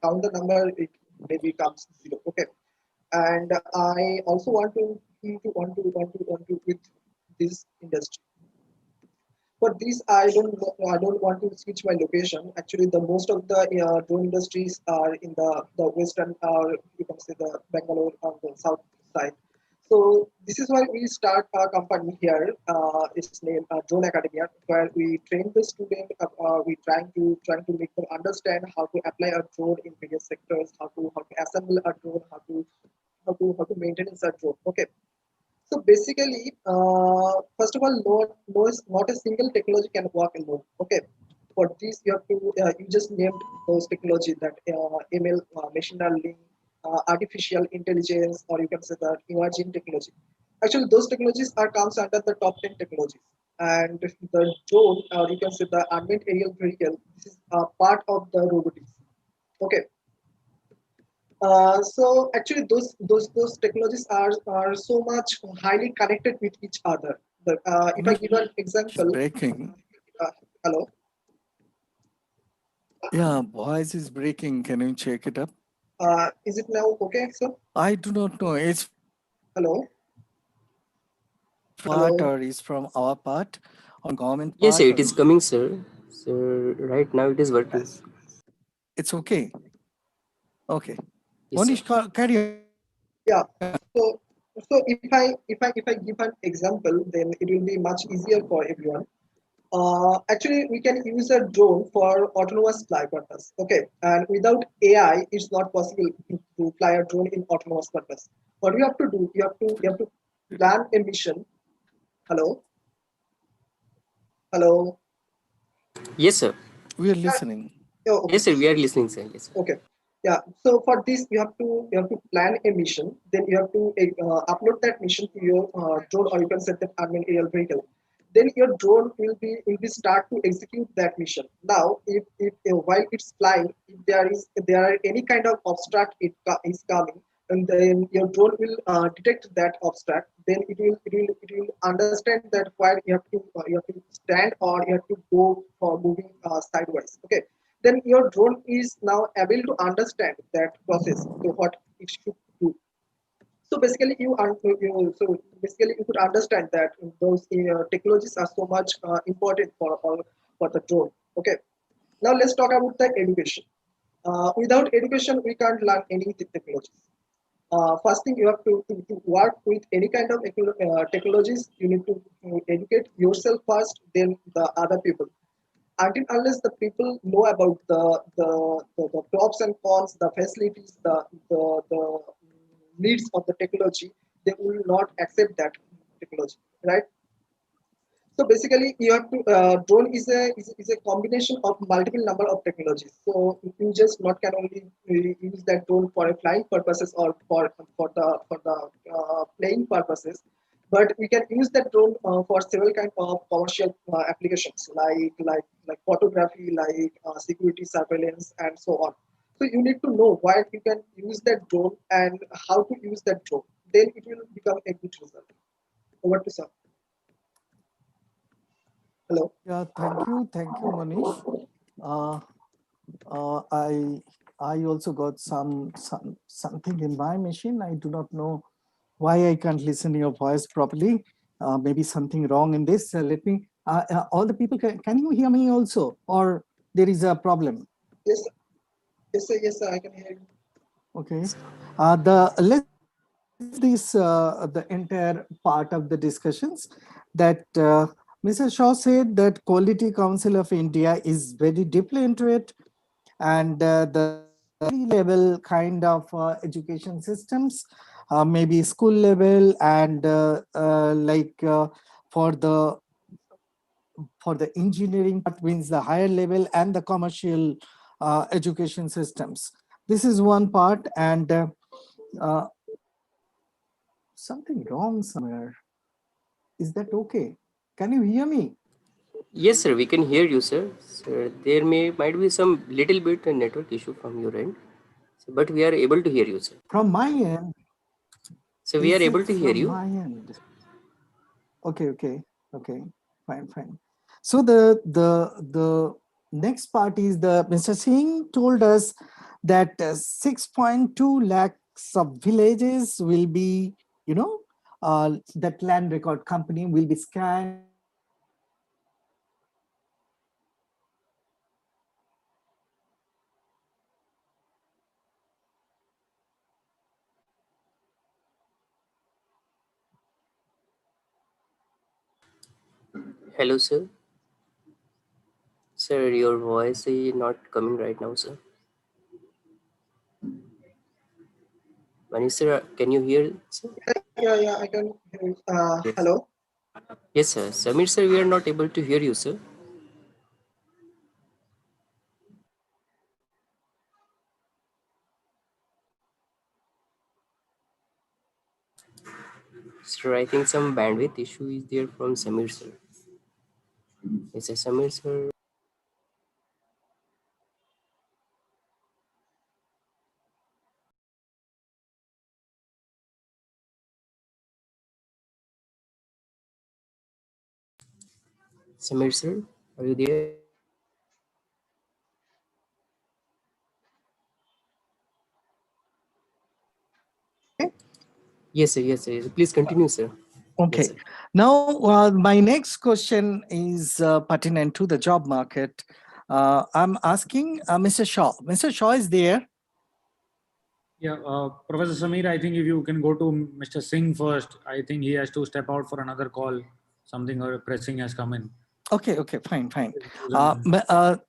count the number, it maybe comes zero. Okay, and I also want to with this industry. For this, I don't want to switch my location. Actually, the most of the drone industries are in the western, or you can say the Bangalore on the south side. So this is why we start a company here. It's named Drone Academia, where we train the student. We trying to make them understand how to apply a drone in various sectors, how to assemble a drone, how to maintain a drone. Okay. So basically, first of all, not a single technology can work alone. Okay. For this, you have to you just named those technology that ML, machine learning, artificial intelligence, or you can say that emerging technology. Actually, those technologies are comes under the top 10 technologies. And the drone, or you can say the unmanned aerial vehicle, this is a part of the robotics. Okay. So actually, those technologies are so much highly connected with each other. If I Manish give an is example, breaking. uh, hello, Yeah, voice is breaking. Can you check it up? is it now okay, sir? I do not know. It's Hello, part hello. or is from our part or government Yes, sir, part it or is coming, sir. So right now it is working. it's okay. Okay. Yes, sir. Monish, carry on. Yeah. So if I give an example, then it will be much easier for everyone. Actually, we can use a drone for autonomous flight purpose. Okay, and without AI, it's not possible to fly a drone in autonomous purpose. What you have to do, you have to plan a mission. Hello, hello. Yes, sir. We are Yeah, listening. yeah, okay. Yes, sir. We are listening, sir. Yes, sir. Okay. Yeah. So for this, you have to plan a mission. Then you have to upload that mission to your drone, or you can set that admin aerial vehicle. Then your drone will be start to execute that mission. Now, if while it's flying, if there are any kind of obstacle is coming, and then your drone will detect that obstacle. Then it will understand that where you have to stand, or you have to go for moving sideways. Okay, then your drone is now able to understand that process to what it should do. So basically, you could understand that those technologies are so much important for the drone. Okay. Now let's talk about the education. Without education, we can't learn any technologies. First thing, you have to work with any kind of technologies. You need to educate yourself first, then the other people. Until unless the people know about the pros and cons, the facilities, the needs of the technology, they will not accept that technology, right? So basically, you have to drone is a combination of multiple number of technologies. So you just not can only use that drone for a flying purposes or for the playing purposes, but we can use that drone for several kind of commercial applications like photography, like security surveillance, and so on. So you need to know why you can use that drone and how to use that drone. Then it will become a good result. Over to sir. Hello. Yeah, thank you, Manish. Uh, I also got something in my machine. I do not know why I can't listen to your voice properly. Maybe something wrong in this. Let me. All the people, can you hear me also, or there is a problem? Yes, sir. Yes, sir, I can hear you. Okay. The let's this the entire part of the discussions that Mr. Shaw said that Quality Council of India is very deeply into it, and the level kind of education systems, maybe school level, and for the for the engineering part means the higher level and the commercial education systems. This is one part, and uh, something wrong somewhere. Is that okay? Can you hear me? Yes, sir. We can hear you, sir. Sir, there might be some little bit network issue from your end, so, but we are able to hear you, sir. From my end, So we are is able it to hear from you. my end? Okay, okay, okay, fine, fine. So the next part is the Mr. Singh told us that 6.2 lakhs of villages will be, that land record company will be scanned. Hello, sir. Sir, your voice is not coming right now, sir. Manish, sir, can you hear, sir? Yeah, I can hear you. Yes. Hello. Yes, sir. Samir, sir, we are not able to hear you, sir. Sir, I think some bandwidth issue is there from Samir, sir. Yes, sir. Samir, sir. Samir, sir, are you there? Yes, sir. Yes, sir. Please continue, sir. Yes, Okay. sir. Now, my next question is pertinent to the job market. I'm asking Mr. Shaw. Mr. Shaw is there. Yeah, Professor Samir, I think if you can go to Mr. Singh first, I think he has to step out for another call. Something pressing has come in. Okay, fine.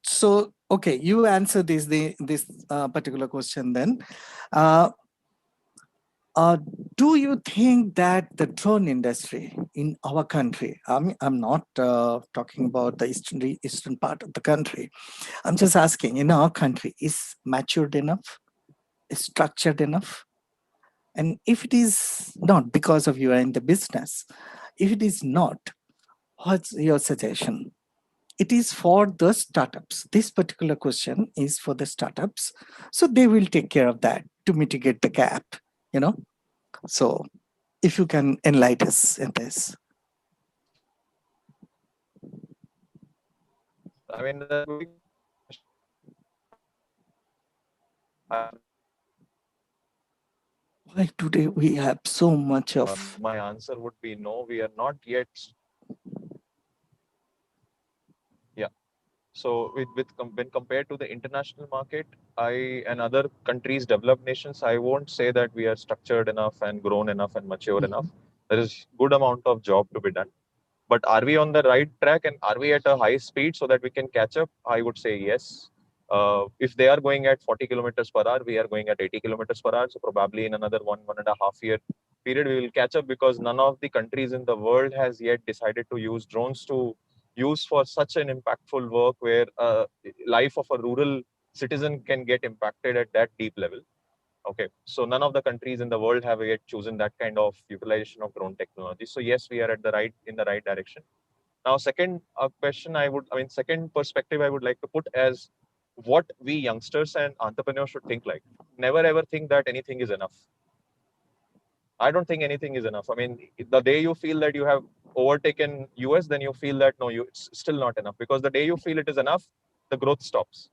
So, okay, you answer this particular question then. Uh, do you think that the drone industry in our country, I'm not talking about the eastern part of the country, I'm just asking, in our country, is matured enough, is structured enough? And if it is not, because of you are in the business, if it is not, what's your suggestion? It is for the startups. This particular question is for the startups. So they will take care of that to mitigate the gap, you know? So if you can enlighten us in this. I mean, that would be Why today we have so much of... my answer would be no. We are not yet. Yeah. So when compared to the international market, I and other countries, developed nations, I won't say that we are structured enough and grown enough and mature enough. There is good amount of job to be done. But are we on the right track and are we at a high speed so that we can catch up? I would say yes. If they are going at 40 kilometers per hour, we are going at 80 kilometers per hour. So probably in another 1.5 year period, we will catch up because none of the countries in the world has yet decided to use drones to use for such an impactful work where life of a rural citizen can get impacted at that deep level. Okay, so none of the countries in the world have yet chosen that kind of utilization of drone technology. So yes, we are at the right direction. Now, second question second perspective I would like to put as what we youngsters and entrepreneurs should think like. Never ever think that anything is enough. I don't think anything is enough. I mean, the day you feel that you have overtaken US, then you feel that no, it's still not enough because the day you feel it is enough, the growth stops.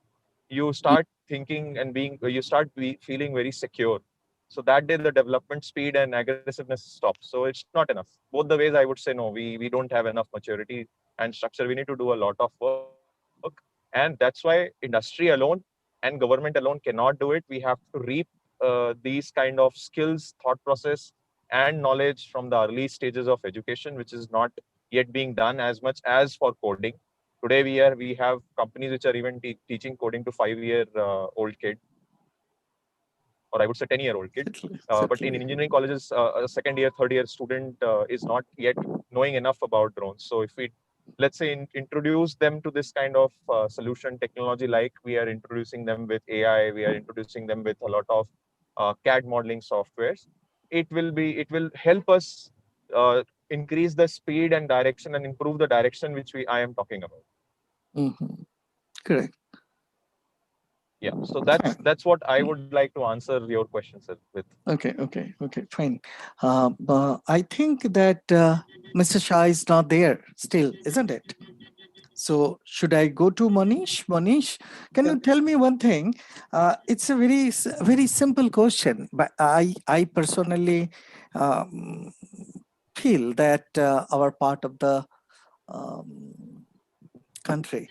You start thinking and feeling very secure. So that day the development speed and aggressiveness stops. So it's not enough. Both the ways I would say no, we don't have enough maturity and structure. We need to do a lot of work. And that's why industry alone and government alone cannot do it. We have to reap these kind of skills, thought process, and knowledge from the early stages of education, which is not yet being done as much as for coding. Today we have companies which are even teaching coding to 5-year old kid, or I would say 10-year-old kid. But in engineering colleges, a second year, third year student is not yet knowing enough about drones. So if we, let's say, introduce them to this kind of solution technology, like we are introducing them with AI, we are introducing them with a lot of CAD modeling softwares, it will help us increase the speed and direction and improve the direction which I am talking about. Correct. Yeah, so that's what I would like to answer your question, sir, with. Okay, fine. I think that Mr. Shah is not there still, isn't it? So should I go to Manish? Manish, can you tell me one thing? It's a very simple question, but I personally feel that our part of the country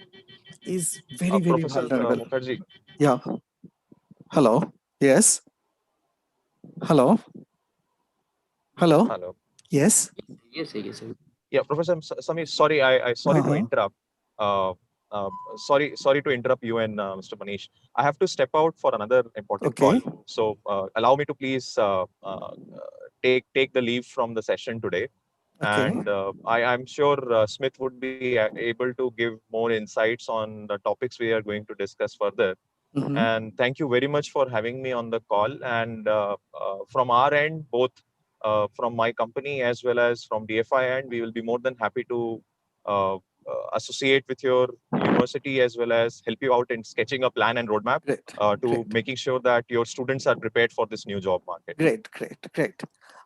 is very Professor vulnerable. Mukherjee. Yeah. Hello. Yes. Hello. Hello. Hello. Yes. Yes, sir. Yes, sir. Yeah, Professor Samir, sorry, I sorry to interrupt. Uh, uh, sorry to interrupt you and Mr. Manish. I have to step out for another important call. Okay. So allow me to please take the leave from the session today. Okay. And I'm sure Smith would be able to give more insights on the topics we are going to discuss further. Mhm. And thank you very much for having me on the call. And from our end, both from my company as well as from DFI end, we will be more than happy to associate with your university as well as help you out in sketching a plan and roadmap Great. to Great. making sure that your students are prepared for this new job market. Great.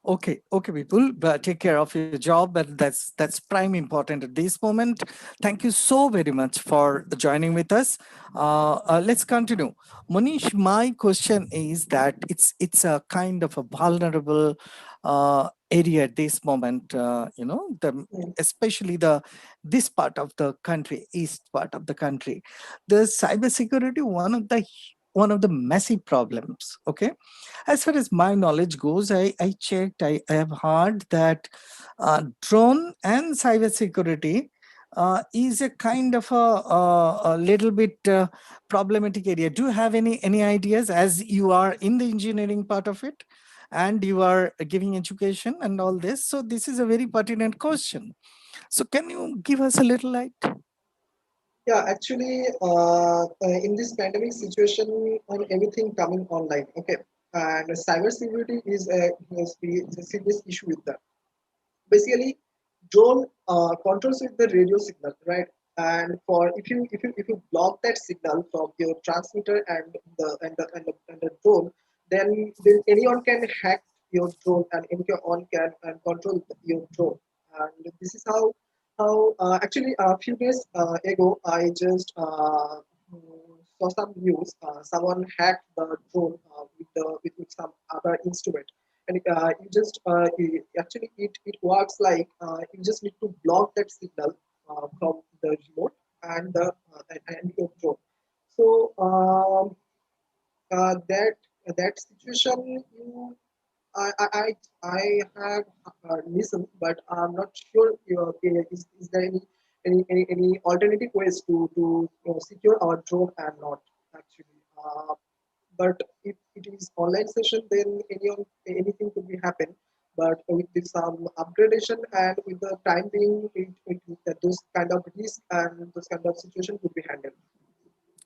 Okay, people, but take care of your job, but that's prime important at this moment. Thank you so very much for joining with us. Let's continue. Manish, my question is that it's a kind of a vulnerable area at this moment. Especially this part of the country, east part of the country, the cybersecurity one of the massive problems. Okay, as far as my knowledge goes, I checked, I have heard that drone and cybersecurity is a kind of a little bit problematic area. Do you have any ideas, as you are in the engineering part of it and you are giving education and all this? So this is a very pertinent question. So can you give us a little light? Yeah, actually, in this pandemic situation, on everything coming online, okay, and cybersecurity is a serious issue with that. Basically, drone controls with the radio signal, right? And for if you block that signal from your transmitter and the drone, then anyone can hack your drone, and anyone can and control your drone. And this is how actually a few days ago I just saw some news. Someone hacked the drone with some other instrument, and actually it works like you just need to block that signal from the remote and your drone. So that situation I have listened, but I'm not sure. Is there any alternative ways to secure our drone and not actually? But if it is online session, then anything could be happen. But with some upgradation and with the time being, those kind of risk and those kind of situation could be handled.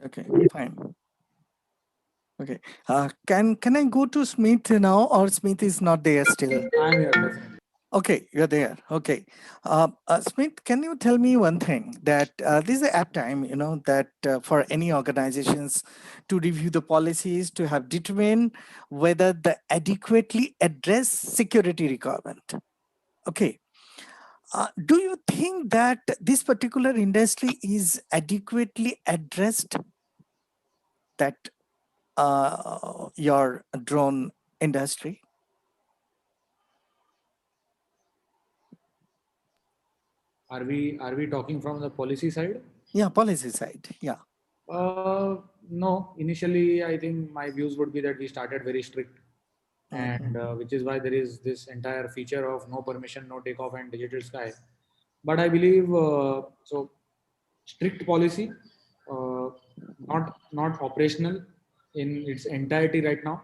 Okay, fine. Okay. Can I go to Smith now, or Smith is not there still? I'm here, definitely. Okay, you're there. Okay. Smith, can you tell me one thing, that this is the app time, that for any organizations to review the policies, to have determine whether they adequately address security requirement. Okay. Do you think that this particular industry is adequately addressed, that your drone industry? Are we talking from the policy side? Yeah, policy side. Yeah. No. Initially, I think my views would be that we started very strict, and which is why there is this entire feature of no permission, no takeoff, and digital sky. But I believe so. Strict policy, uh, not operational in its entirety right now.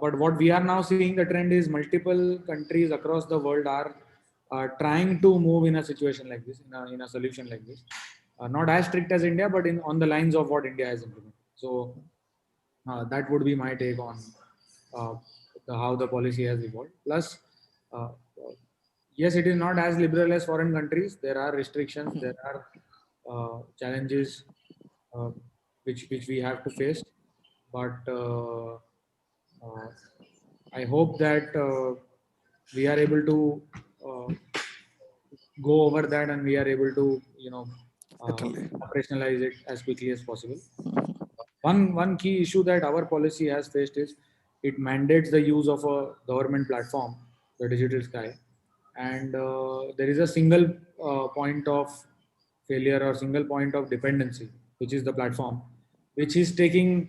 But what we are now seeing, the trend is multiple countries across the world are trying to move in a situation like this, in a solution like this. Not as strict as India, but on the lines of what India has implemented. So that would be my take on uh, how the policy has evolved. Plus, uh, yes, it is not as liberal as foreign countries. There are restrictions, there are challenges uh, which we have to face. But uh, I hope that we are able to uh, go over that, and we are able to Certainly. operationalize it as quickly as possible. One key issue that our policy has faced is it mandates the use of a government platform, the Digital Sky, and there is a single point of failure or single point of dependency, which is the platform, which is taking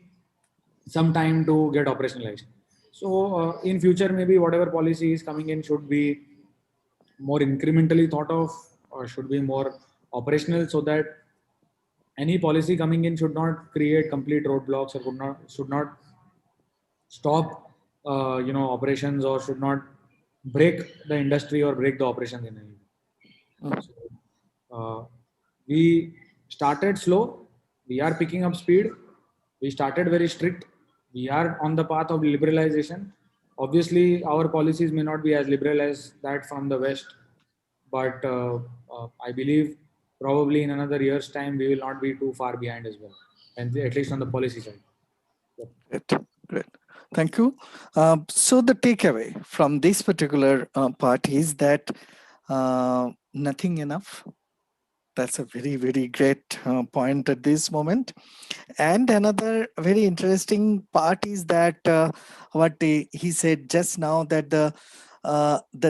some time to get operationalized. So in future, maybe whatever policy is coming in should be more incrementally thought of, or should be more operational, so that any policy coming in should not create complete roadblocks, or should not stop operations, or should not break the industry or break the operations in any way. So, we started slow, we are picking up speed, we started very strict, we are on the path of liberalization. Obviously our policies may not be as liberal as that from the west, but I believe probably in another year's time we will not be too far behind as well, and at least on the policy side. Great, great. Thank you. So the takeaway from this particular part is that nothing enough. That's a very, very great point at this moment. And another very interesting part is that what he said just now, that the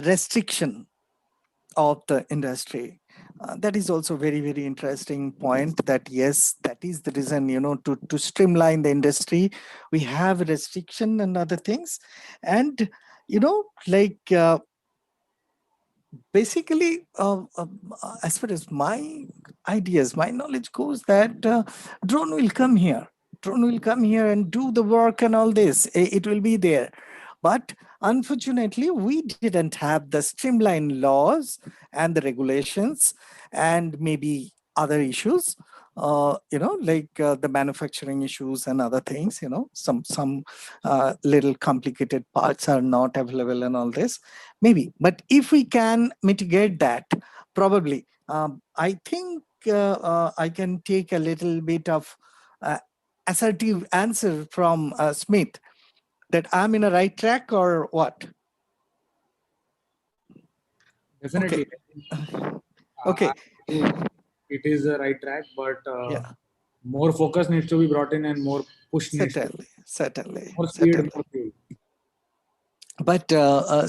restriction of the industry. That is also very, very interesting point, that yes, that is the reason, to streamline the industry. We have restriction and other things. And, like basically, as far as my ideas, my knowledge goes, that drone will come here. Drone will come here and do the work and all this. It will be there. But unfortunately, we didn't have the streamlined laws and the regulations, and maybe other issues, like the manufacturing issues and other things, some little complicated parts are not available and all this, maybe. But if we can mitigate that, probably, I think I can take a little bit of assertive answer from Smith, that I'm in a right track, or what? Definitely. Okay. It is the right track, but Yeah. more focus needs to be brought in, and more push needs to be. Certainly. More speed, more fuel. But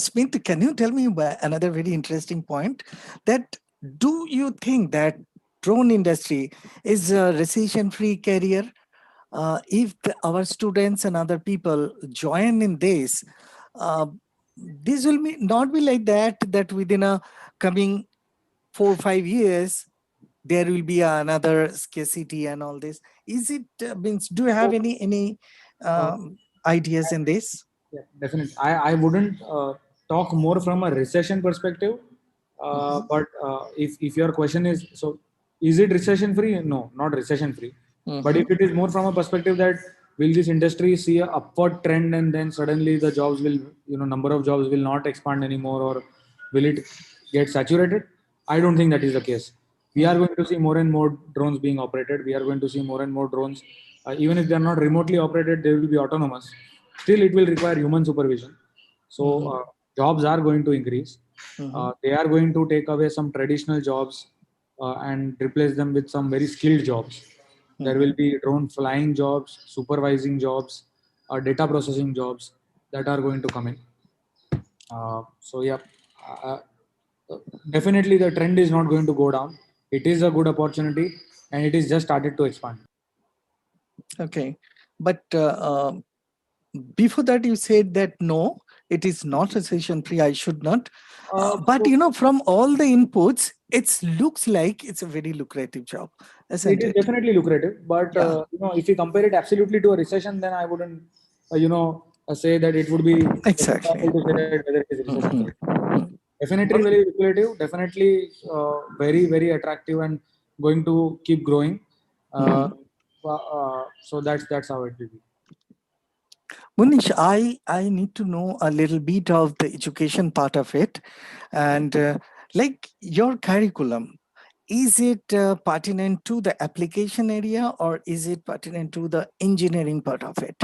Smith, can you tell me another very interesting point, that do you think that drone industry is a recession-free career? If our students and other people join in this will not be like that within a coming 4 or 5 years there will be another scarcity and all this. Is it means, do you have any ideas in this? Yeah, definitely. I wouldn't talk more from a recession perspective, but if your question is, so is it recession free? No, not recession free. But if it is more from a perspective that will this industry see a upward trend, and then suddenly the jobs will, number of jobs will not expand anymore, or will it get saturated? I don't think that is the case. We are going to see more and more drones being operated. We are going to see more and more drones, even if they are not remotely operated, they will be autonomous. Still, it will require human supervision. So jobs are going to increase. They are going to take away some traditional jobs and replace them with some very skilled jobs. There will be drone flying jobs, supervising jobs, data processing jobs that are going to come in. So yeah, definitely the trend is not going to go down. It is a good opportunity, and it is just started to expand. Okay, but before that you said that no, it is not recession free, I should not. But from all the inputs, it looks like it's a very lucrative job, isn't It is it? definitely lucrative, but Yeah. if you compare it absolutely to a recession, then I wouldn't, say that it would be Exactly. to say that whether it is recession free. Definitely very lucrative, definitely very, very attractive, and going to keep growing. So that's how it will be. Munish, I need to know a little bit of the education part of it, and like your curriculum, is it pertinent to the application area, or is it pertinent to the engineering part of it?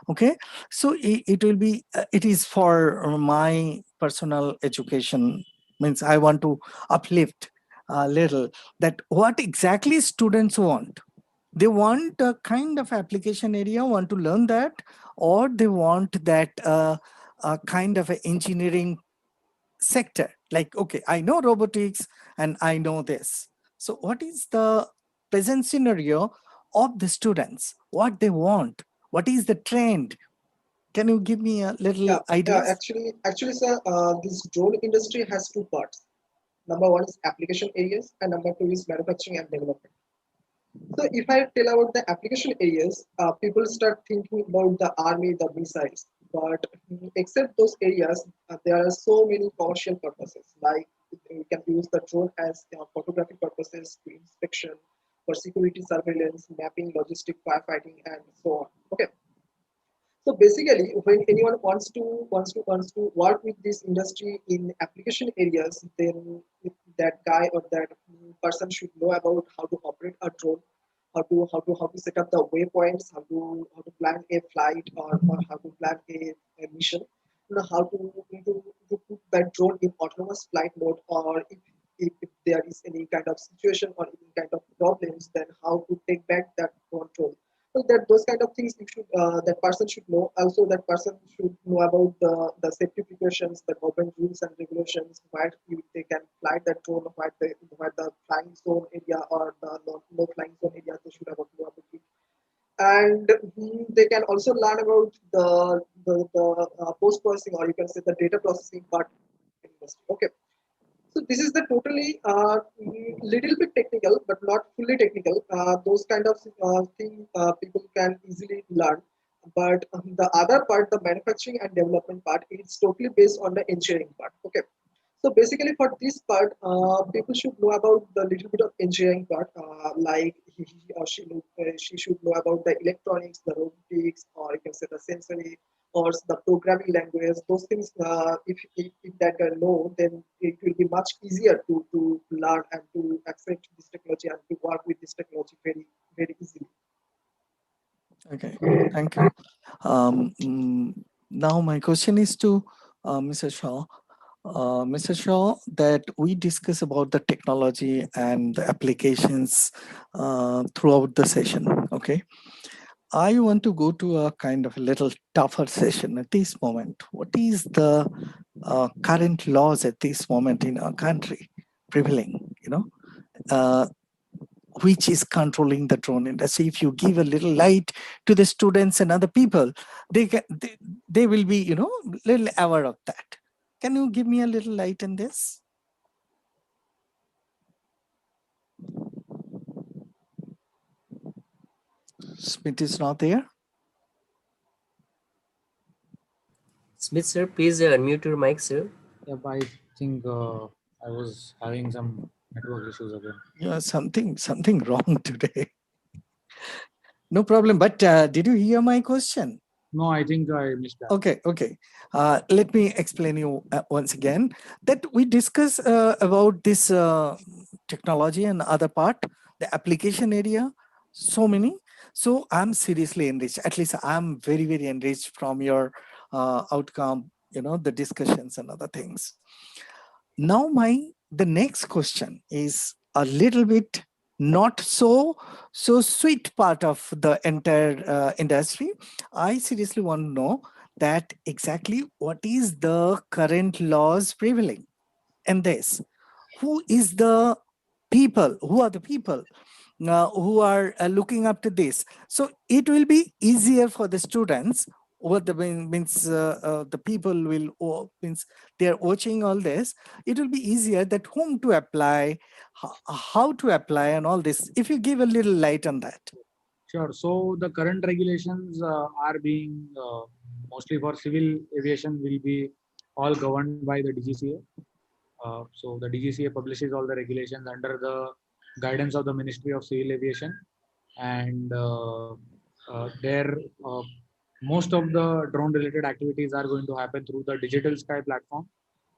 Okay, so it will be it is for my personal education, means I want to uplift a little, that what exactly students want. They want a kind of application area, want to learn that, or they want that a kind of an engineering sector, like, okay, I know robotics and I know this. So what is the present scenario of the students, what they want, what is the trend? Can you give me a little Yeah, ideas? actually, sir, this drone industry has two parts. Number one is application areas, and number two is manufacturing and development. So if I tell about the application areas, people start thinking about the army, the missiles. But except those areas, there are so many commercial purposes. Like we can use the drone as photography purposes, to inspection, for security surveillance, mapping, logistic, firefighting, and so on. Okay. So basically, when anyone wants to work with this industry in application areas, then that guy or that person should know about how to operate a drone, how to set up the waypoints, how to plan a flight, or how to plan a mission, how to put that drone in autonomous flight mode, or if there is any kind of situation or any kind of problems, then how to take back that control. So that those kind of things you should that person should know. Also, that person should know about the safety precautions, the government rules and regulations, where they can fly that drone, where the flying zone area or the no flying zone area, they should know about it. And they can also learn about the post processing, or you can say the data processing part of the industry. Okay. So this is the totally little bit technical, but not fully technical. Those kind of thing people can easily learn. But the other part, the manufacturing and development part, it's totally based on the engineering part. Okay. So basically, for this part, people should know about the little bit of engineering part, like he or she should know about the electronics, the robotics, or you can say the sensory, or the programming language. Those things, if that guy know, then it will be much easier to learn and to accept this technology and to work with this technology very easily. Okay, thank you. Now my question is to Mr. Shaw. Mr. Shaw, that we discuss about the technology and the applications throughout the session. Okay, I want to go to a kind of a little tougher session at this moment. What is the current laws at this moment in our country prevailing? Which is controlling the drone industry? If you give a little light to the students and other people, they will be little aware of that. Can you give me a little light in this? Smith is not there. Smith sir, please unmute your mic, sir. Yep, I think I was having some network issues again. Yeah, something wrong today. No problem. But did you hear my question? No, I think I missed that. Okay. Let me explain you once again that we discuss about this technology and other part, the application area, so many. So I'm seriously enriched. At least I'm very, very enriched from your outcome, the discussions and other things. Now the next question is a little bit not so sweet part of the entire industry. I seriously want to know that exactly what is the current laws prevailing in this. Who are the people who are looking up to this? So it will be easier for the students. What the means the people means they're watching all this. It will be easier that whom to apply, how to apply, and all this. If you give a little light on that. Sure. So the current regulations are being mostly for civil aviation will be all governed by the DGCA. So the DGCA publishes all the regulations under the guidance of the Ministry of Civil Aviation, and there most of the drone related activities are going to happen through the Digital Sky platform.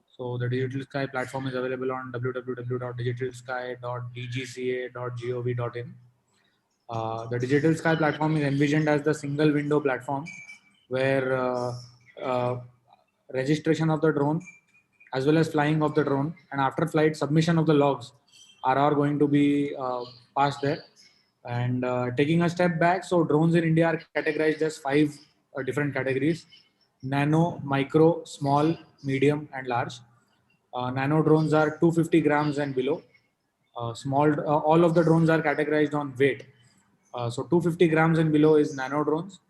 So the Digital Sky platform is available on www.digitalsky.dgca.gov.in. The Digital Sky platform is envisioned as the single window platform where uh, registration of the drone as well as flying of the drone and after flight submission of the logs are all going to be passed there. And taking a step back, so drones in India are categorized as 5 different categories: nano, micro, small, medium, and large. Nano drones are 250 grams and below. All of the drones are categorized on weight. So 250 grams and below is nano drones.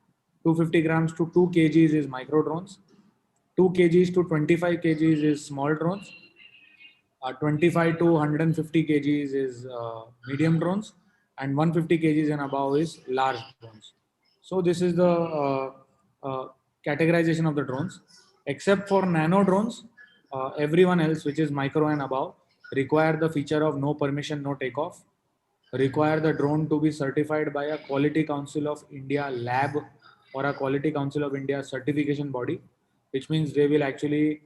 250 grams to 2 kgs is micro drones. 2 kgs to 25 kgs is small drones. 25 to 150 kgs is medium drones, and 150 kgs and above is large drones. So this is the categorization of the drones. Except for nano drones, everyone else, which is micro and above, require the feature of no permission, no takeoff, require the drone to be certified by a Quality Council of India lab or a Quality Council of India certification body, which means they will actually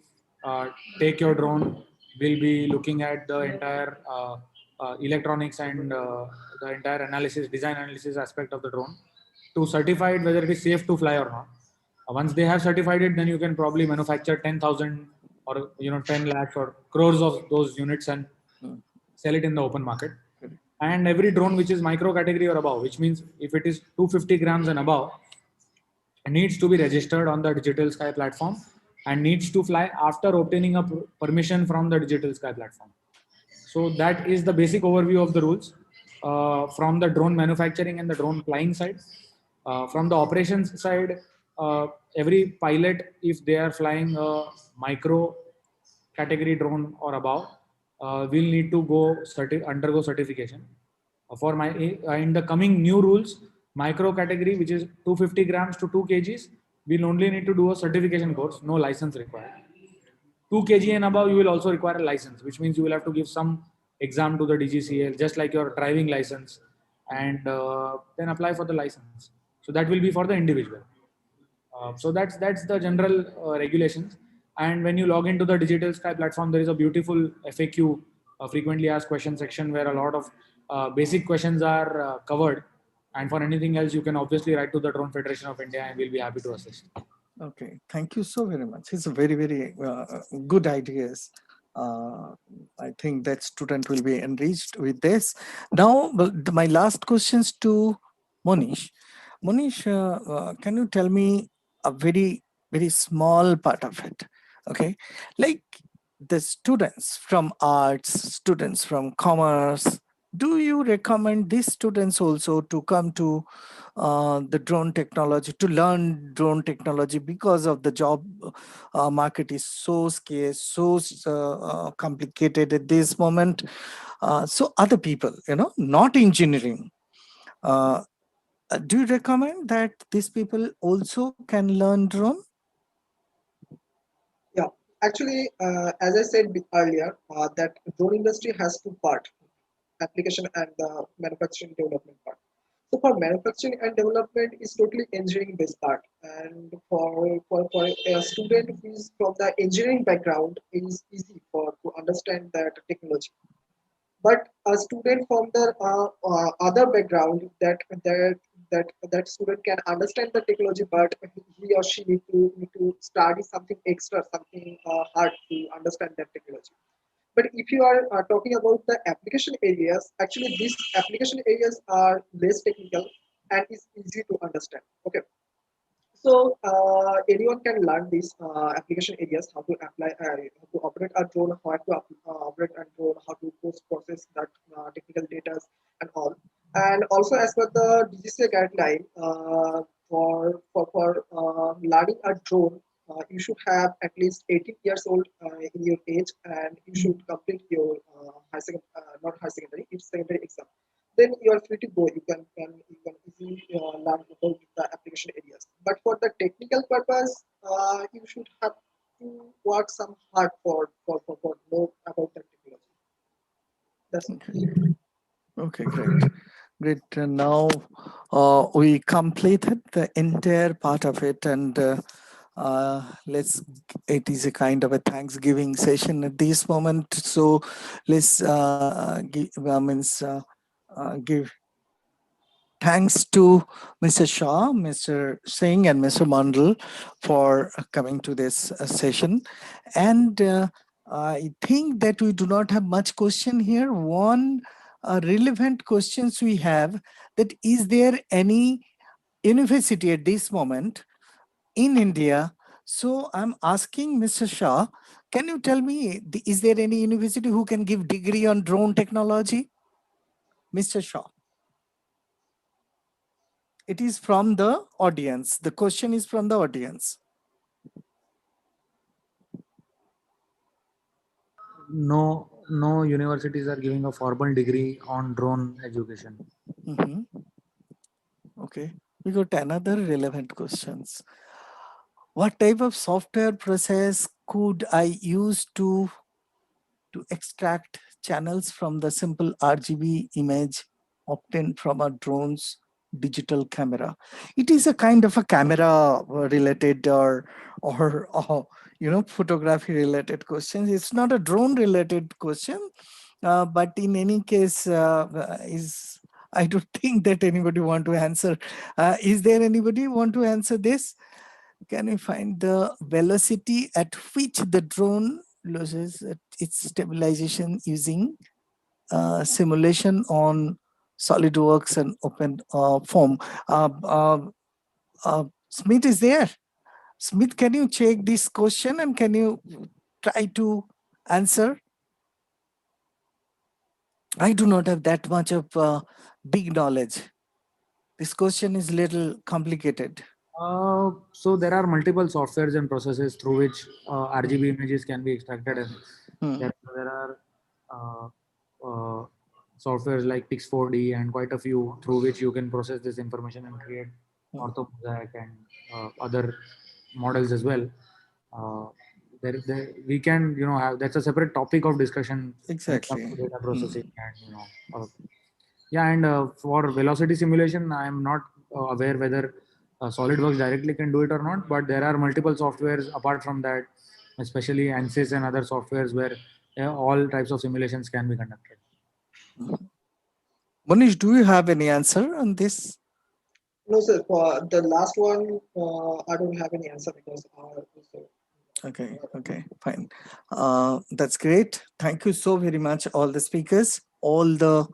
take your drone, will be looking at the entire electronics and the entire analysis, design analysis aspect of the drone to certify it whether it is safe to fly or not. Once they have certified it, then you can probably manufacture 10,000 or 10 lakhs or crores of those units and sell it in the open market. And every drone which is micro category or above, which means if it is 250 grams and above, needs to be registered on the Digital Sky platform and needs to fly after obtaining a permission from the Digital Sky platform. So that is the basic overview of the rules from the drone manufacturing and the drone flying side. From the operations side, every pilot, if they are flying a micro category drone or above, will need to undergo certification. For my in the coming new rules, micro category, which is 250 grams to 2 kgs, will only need to do a certification course, no license required. 2 kg and above, you will also require a license, which means you will have to give some exam to the DGCL, just like your driving license, and then apply for the license. So that will be for the individual. So that's the general regulations. And when you log into the Digital Sky platform, there is a beautiful FAQ, frequently asked question section, where a lot of basic questions are covered. And for anything else, you can obviously write to the Drone Federation of India, and we'll be happy to assist. Okay, thank you so very much. It's a very, very good ideas. I think that student will be enriched with this. Now, my last questions to Monish. Monish, can you tell me a very, very small part of it? Okay, like the students from arts, students from commerce, do you recommend these students also to come to the drone technology, to learn drone technology, because of the job market is so scarce, so complicated at this moment? So other people, not engineering, do you recommend that these people also can learn drone? Yeah, actually, as I said earlier, that drone industry has two parts: application and the manufacturing development part. So for manufacturing and development is totally engineering based part, and for a student who is from the engineering background, it is easy for to understand that technology. But a student from the other background, that student can understand the technology, but he or she need to study something extra, something hard to understand that technology. But if you are talking about the application areas, actually these application areas are less technical and is easy to understand. Okay, so anyone can learn these application areas: how to apply, how to operate a drone, how to operate a drone, how to post process that technical data and all. And also, as per the DGCA guideline, for learning a drone, you should have at least 18 years old in your age, and you should complete your not high secondary, it's secondary exam. Then you are free to go. You can easily learn about the application areas. But for the technical purpose, you should have to work some hard for know about the technology. That's it. Okay, great. Great. Now we completed the entire part of it, and it is a kind of a Thanksgiving session at this moment. So let's give thanks to Mr. Shah, Mr. Singh, and Mr. Mandal for coming to this session. And I think that we do not have much question here. One relevant questions we have, that is there any university at this moment in India? So I'm asking Mr. Shah, can you tell me, is there any university who can give degree on drone technology? Mr. Shah. It is from the audience. The question is from the audience. No, no universities are giving a formal degree on drone education. Mhm. Okay. We got another relevant questions. What type of software process could I use to extract channels from the simple RGB image obtained from a drone's digital camera? It is a kind of a camera related or photography related questions. It's not a drone related question, but in any case, is I don't think that anybody want to answer. Is there anybody want to answer this? Can we find the velocity at which the drone loses its stabilization using simulation on SolidWorks and open form? Smith is there. Smith, can you check this question and can you try to answer? I do not have that much of big knowledge. This question is little complicated. So there are multiple softwares and processes through which RGB images can be extracted, and there are softwares like Pix4D and quite a few through which you can process this information and create ortho mosaic and other models as well. We can have, that's a separate topic of discussion when it comes Exactly. to data processing and yeah, and for velocity simulation, I am not aware whether SolidWorks directly can do it or not, but there are multiple softwares apart from that, especially ANSYS and other softwares where all types of simulations can be conducted. Manish, do you have any answer on this? No, sir. For the last one, I don't have any answer because Okay, fine. That's great. Thank you so very much, all the speakers, all the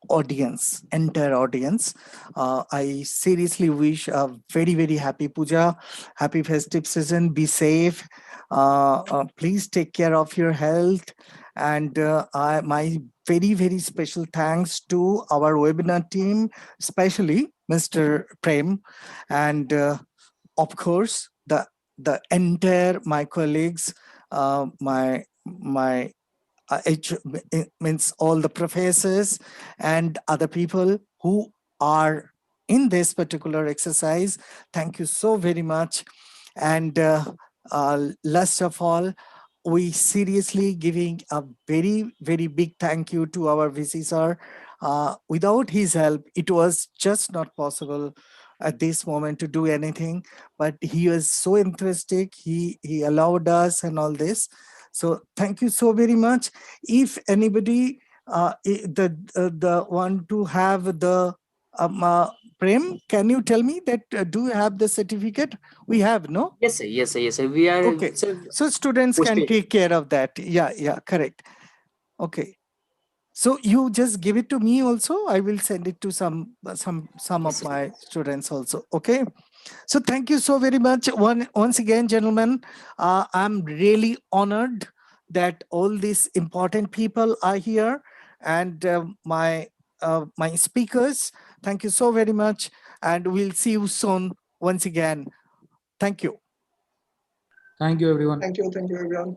audience, entire audience. I seriously wish a very, very happy puja, happy festive season. Be safe. Please take care of your health. And my very, very special thanks to our webinar team, especially Mr. Prem, and of course the entire my colleagues, my means all the professors and other people who are in this particular exercise. Thank you so very much. And last of all, we seriously giving a very, very big thank you to our VC sir. Without his help, it was just not possible at this moment to do anything, but he was so enthusiastic. He allowed us and all this. So thank you so very much. If anybody the one to have the Prem, can you tell me that do you have the certificate? We have, no? Yes, sir. Yes, sir. Yes, sir. We are, Okay. sir, So students can posted. take care of that. Yeah, correct. Okay. So you just give it to me also. I will send it to some Yes, of sir. my students also. Okay. So thank you so very much. Once again, gentlemen, I'm really honored that all these important people are here, and my speakers. Thank you so very much, and we'll see you soon once again. Thank you. Thank you, everyone. thank you, everyone.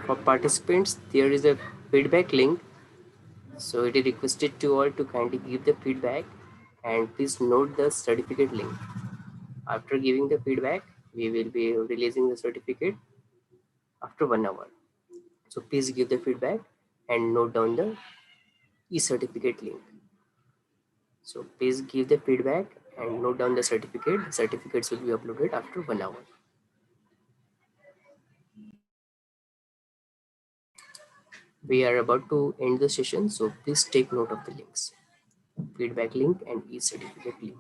For participants, there is a feedback link. So it is requested to all to kindly give the feedback and please note the certificate link. After giving the feedback, we will be releasing the certificate after 1 hour. So please give the feedback and note down the e-certificate link. So please give the feedback and note down the certificate. The certificates will be uploaded after 1 hour. We are about to end the session, so please take note of the links. Feedback link and e-certificate link.